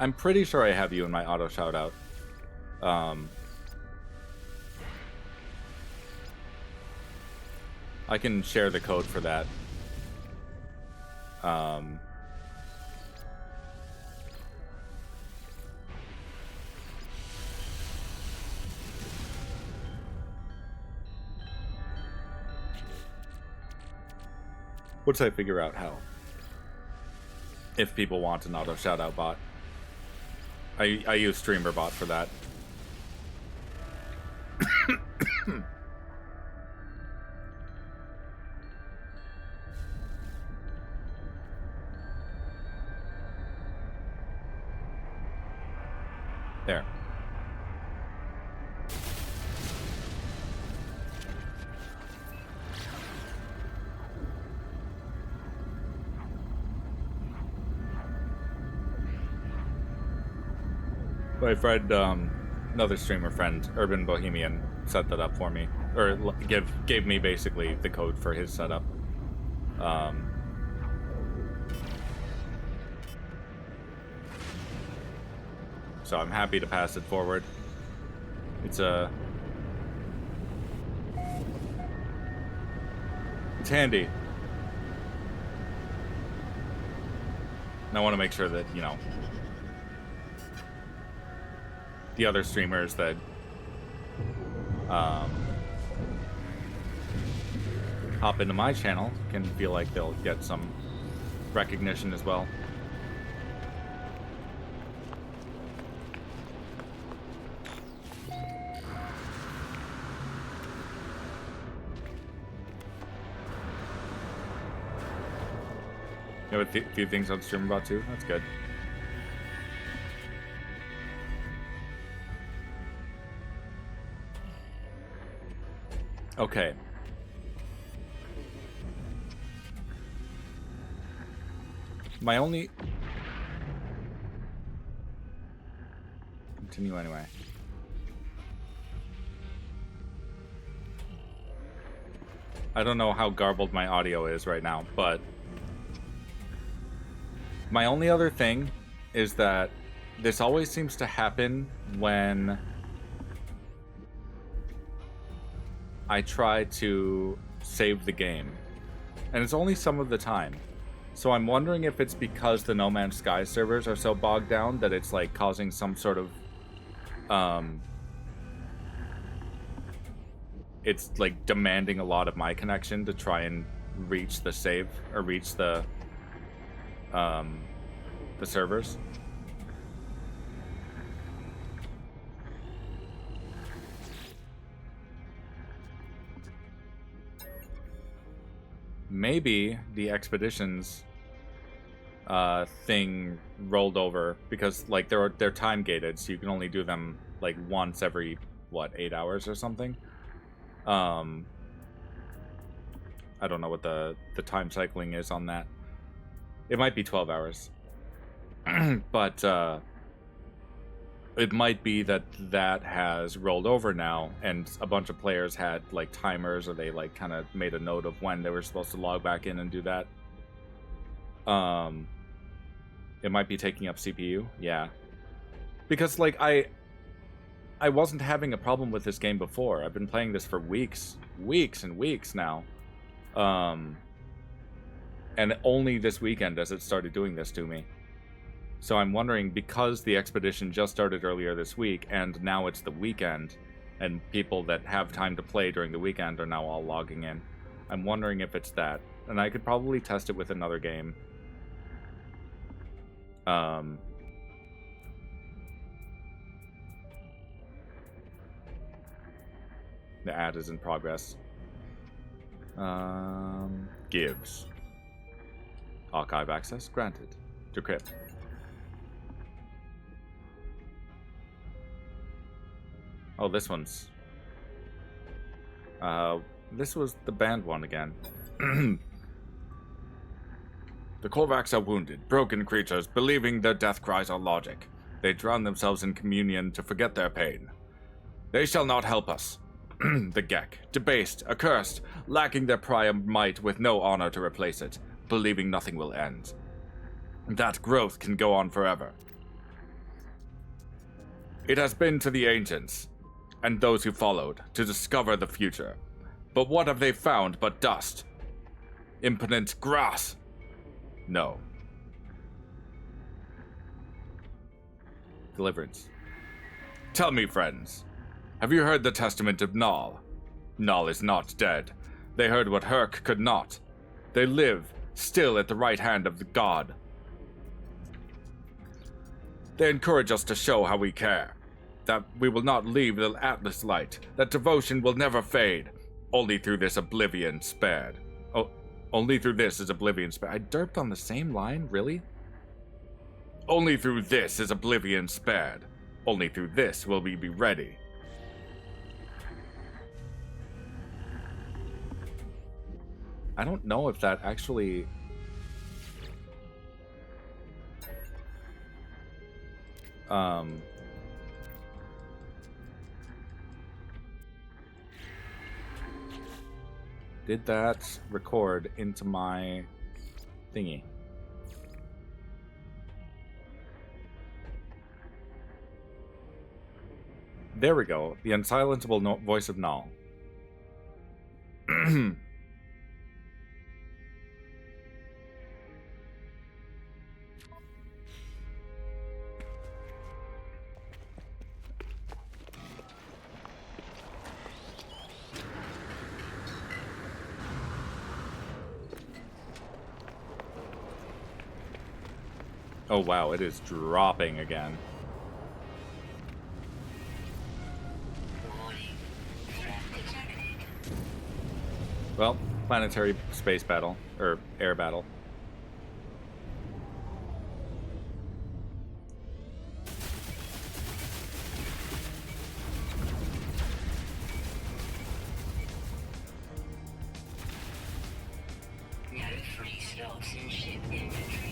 I'm pretty sure I have you in my auto shout-out. I can share the code for that. Um, once I figure out how, if people want an auto shout out bot, I use streamer bot for that. There. My friend, another streamer friend, Urban Bohemian, set that up for me, or gave me basically the code for his setup. So I'm happy to pass it forward. It's handy. And I want to make sure that, you know, the other streamers that hop into my channel can feel like they'll get some recognition as well. You have a few things on stream about too? That's good. Okay. My only... Continue anyway. I don't know how garbled my audio is right now, but... My only other thing is that this always seems to happen when I try to save the game. And it's only some of the time. So I'm wondering if it's because the No Man's Sky servers are so bogged down that it's like causing some sort of it's like demanding a lot of my connection to try and reach the save or reach the servers. Maybe the expeditions thing rolled over because like they're time gated, so you can only do them like once every what 8 hours or something. I don't know what the time cycling is on that. It might be 12 hours. But it might be that has rolled over now, and a bunch of players had like timers, or they like kind of made a note of when they were supposed to log back in and do that. It might be taking up CPU, yeah. Because like I wasn't having a problem with this game before. I've been playing this for weeks and weeks now. And only this weekend as it started doing this to me. So I'm wondering, because the expedition just started earlier this week, and now it's the weekend, and people that have time to play during the weekend are now all logging in. I'm wondering if it's that. And I could probably test it with another game. The ad is in progress. Gives. Archive access granted. Decrypt. Oh, this one's... this was the banned one again. The Korvax are wounded, broken creatures, believing their death cries are logic. They drown themselves in communion to forget their pain. They shall not help us. The Gek, debased, accursed, lacking their prior might with no honor to replace it, believing nothing will end. That growth can go on forever. It has been to the ancients, and those who followed, to discover the future. But what have they found but dust? Impotent grass. No. Deliverance. Tell me, friends, have you heard the testament of Nal? Nal is not dead. They heard what Herc could not. They live, still at the right hand of the god. They encourage us to show how we care. That we will not leave the Atlas light. That devotion will never fade. Only through this oblivion spared. Oh, only through this is oblivion spared. I derped on the same line? Really? Only through this is oblivion spared. Only through this will we be ready. I don't know if that actually... Did that record into my thingy? There we go. The unsilenceable voice of Nal. Oh wow, it is dropping again. Warning. Threat detected. Well, planetary space battle, or air battle. No free slots in ship inventory.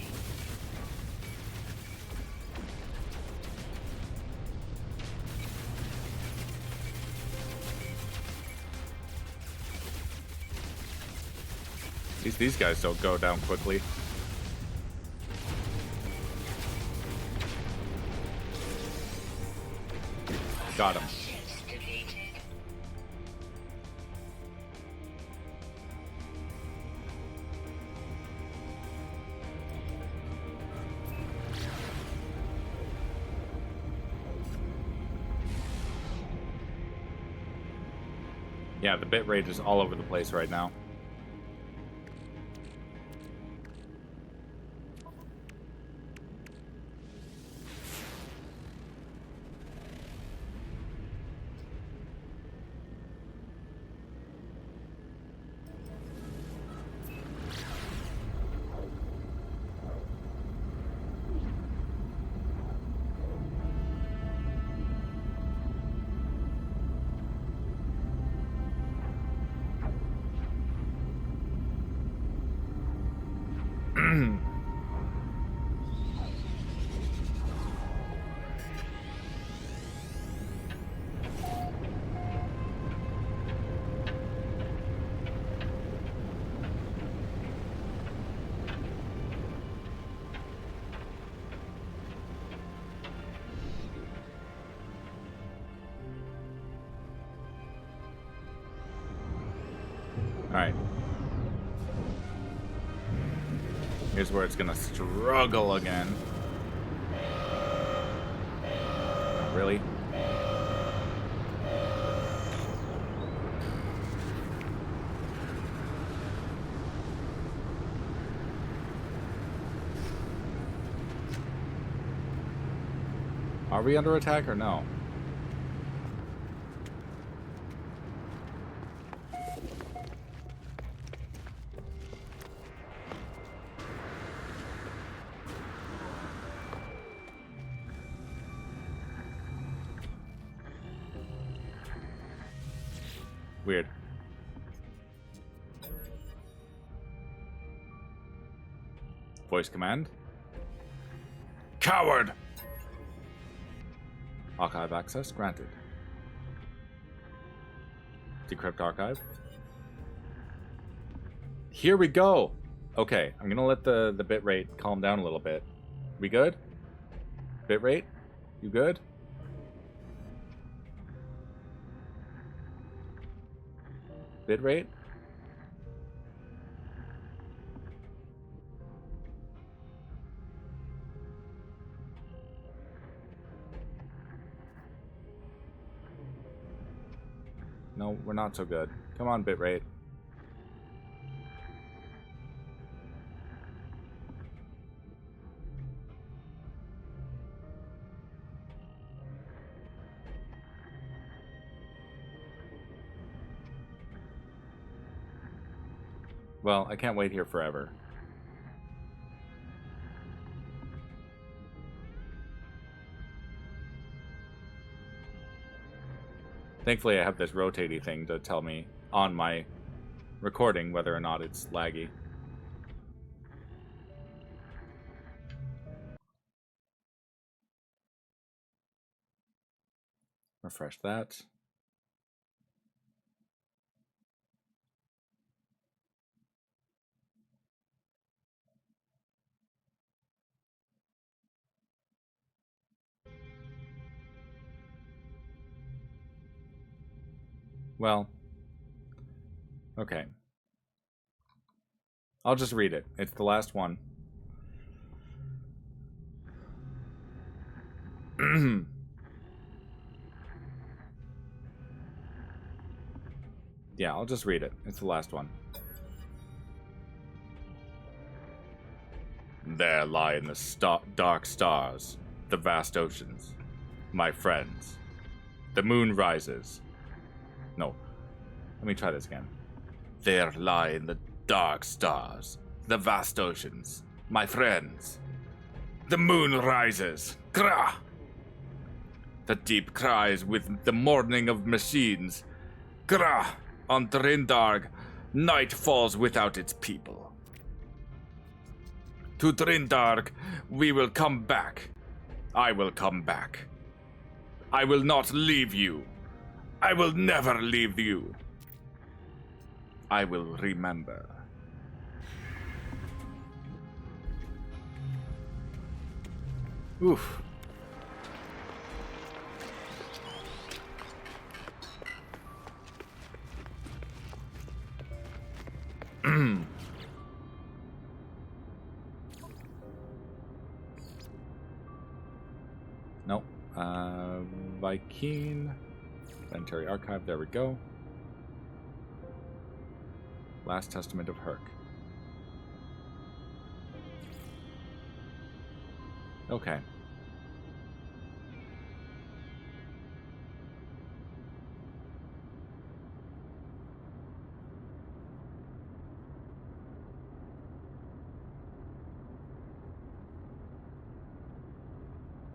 At least these guys don't go down quickly. Got him. Ships deleted. Yeah, the bitrate is all over the place right now. Alright. Here's where it's gonna struggle again. Really? Are we under attack or no? Weird. Voice command. Coward! Archive access granted. Decrypt archive. Here we go! Okay, I'm gonna let the bitrate calm down a little bit. We good? Bitrate? You good? Bitrate? No, we're not so good. Come on, bitrate. Well, I can't wait here forever. Thankfully, I have this rotating thing to tell me on my recording whether or not it's laggy. Refresh that. Well, okay. I'll just read it. It's the last one. Yeah, I'll just read it. It's the last one. There lie in the dark stars, the vast oceans, my friends. The moon rises. No, let me try this again. There lie in the dark stars, the vast oceans, my friends. The moon rises. Krah! The deep cries with the morning of machines. Krah! On Drindarg, night falls without its people. To Drindarg, we will come back. I will come back. I will not leave you. I will never leave you. I will remember. Oof. Nope. Vy'keen. Planetary Archive, there we go. Last Testament of Herc. Okay.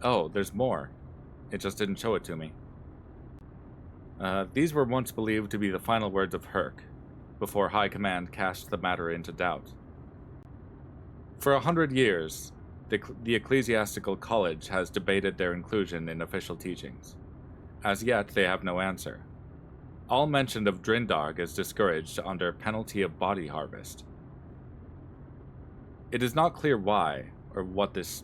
Oh, there's more. It just didn't show it to me. These were once believed to be the final words of Herc, before High Command cast the matter into doubt. For 100 years, the Ecclesiastical College has debated their inclusion in official teachings. As yet, they have no answer. All mention of Drindarg is discouraged under penalty of body harvest. It is not clear why, or what this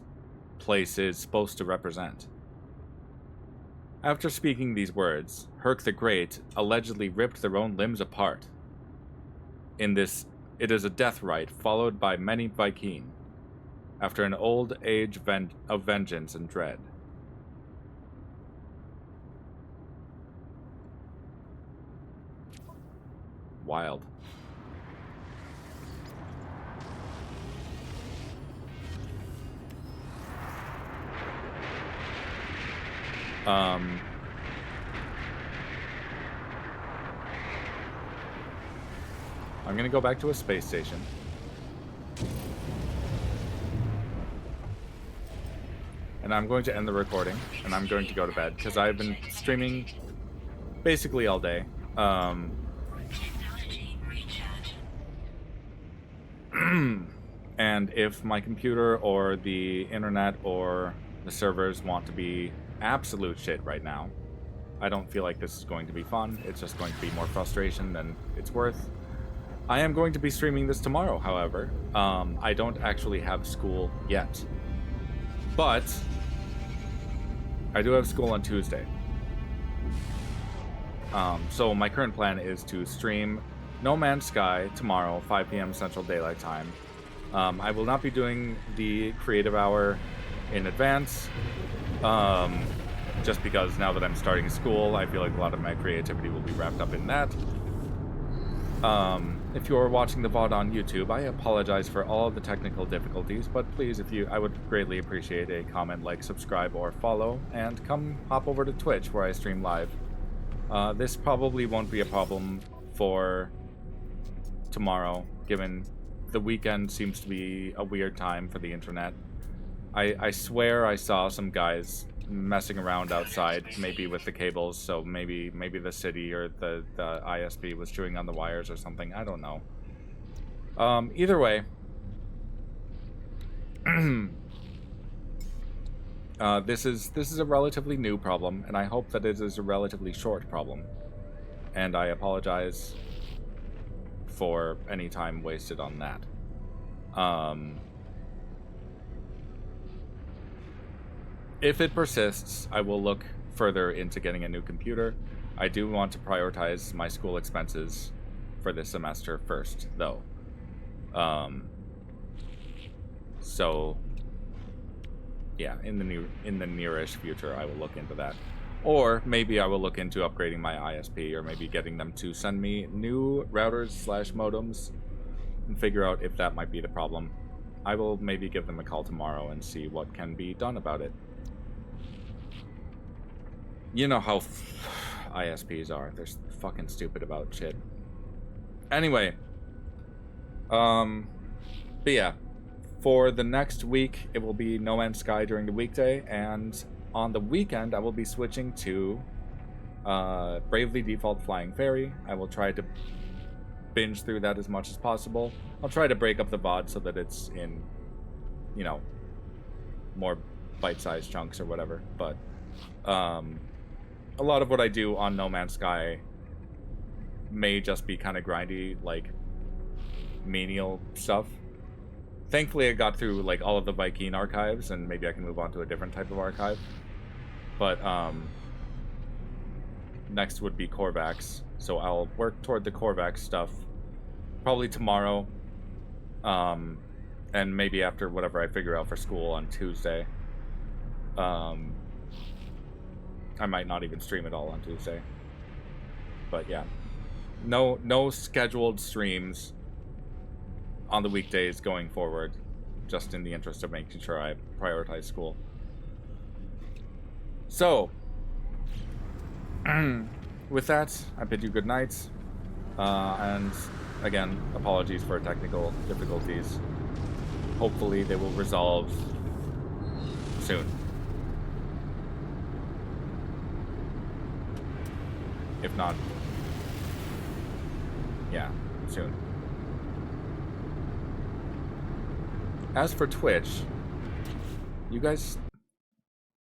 place is supposed to represent. After speaking these words, Herc the Great allegedly ripped their own limbs apart. In this, it is a death rite followed by many Vy'keen, after an old age of vengeance and dread. Wild. I'm gonna go back to a space station. And I'm going to end the recording, and I'm going to go to bed, because I've been streaming basically all day. And if my computer or the internet or the servers want to be absolute shit right now, I don't feel like this is going to be fun. It's just going to be more frustration than it's worth. I am going to be streaming this tomorrow, however. I don't actually have school yet. But I do have school on Tuesday. So my current plan is to stream No Man's Sky tomorrow, 5 p.m. Central Daylight Time. I will not be doing the creative hour in advance. just because now that I'm starting school, I feel like a lot of my creativity will be wrapped up in that. If you're watching the VOD on YouTube, I apologize for all of the technical difficulties, but please, I would greatly appreciate a comment, like, subscribe, or follow, and come hop over to Twitch where I stream live. This probably won't be a problem for tomorrow, given the weekend seems to be a weird time for the internet. I swear I saw some guys messing around outside, maybe with the cables, so maybe the city or the ISP was chewing on the wires or something. I don't know. Either way, this is a relatively new problem, and I hope that it is a relatively short problem. And I apologize for any time wasted on that. If it persists, I will look further into getting a new computer. I do want to prioritize my school expenses for this semester first, though. So yeah, in the nearish future, I will look into that. Or maybe I will look into upgrading my ISP, or maybe getting them to send me new routers/modems and figure out if that might be the problem. I will maybe give them a call tomorrow and see what can be done about it. You know how ISPs are. They're fucking stupid about shit. Anyway. But yeah. For the next week, it will be No Man's Sky during the weekday, and on the weekend, I will be switching to Bravely Default Flying Fairy. I will try to binge through that as much as possible. I'll try to break up the VOD so that it's in, you know, more bite-sized chunks or whatever, but a lot of what I do on No Man's Sky may just be kind of grindy, like, menial stuff. Thankfully, I got through, like, all of the Vy'keen archives, and maybe I can move on to a different type of archive. But, next would be Korvax, so I'll work toward the Korvax stuff probably tomorrow, and maybe after whatever I figure out for school on Tuesday. I might not even stream it all on Tuesday. But yeah. No scheduled streams on the weekdays going forward, just in the interest of making sure I prioritize school. So, with that, I bid you good night. And again, apologies for technical difficulties. Hopefully they will resolve soon. If not, yeah, soon. As for Twitch, you guys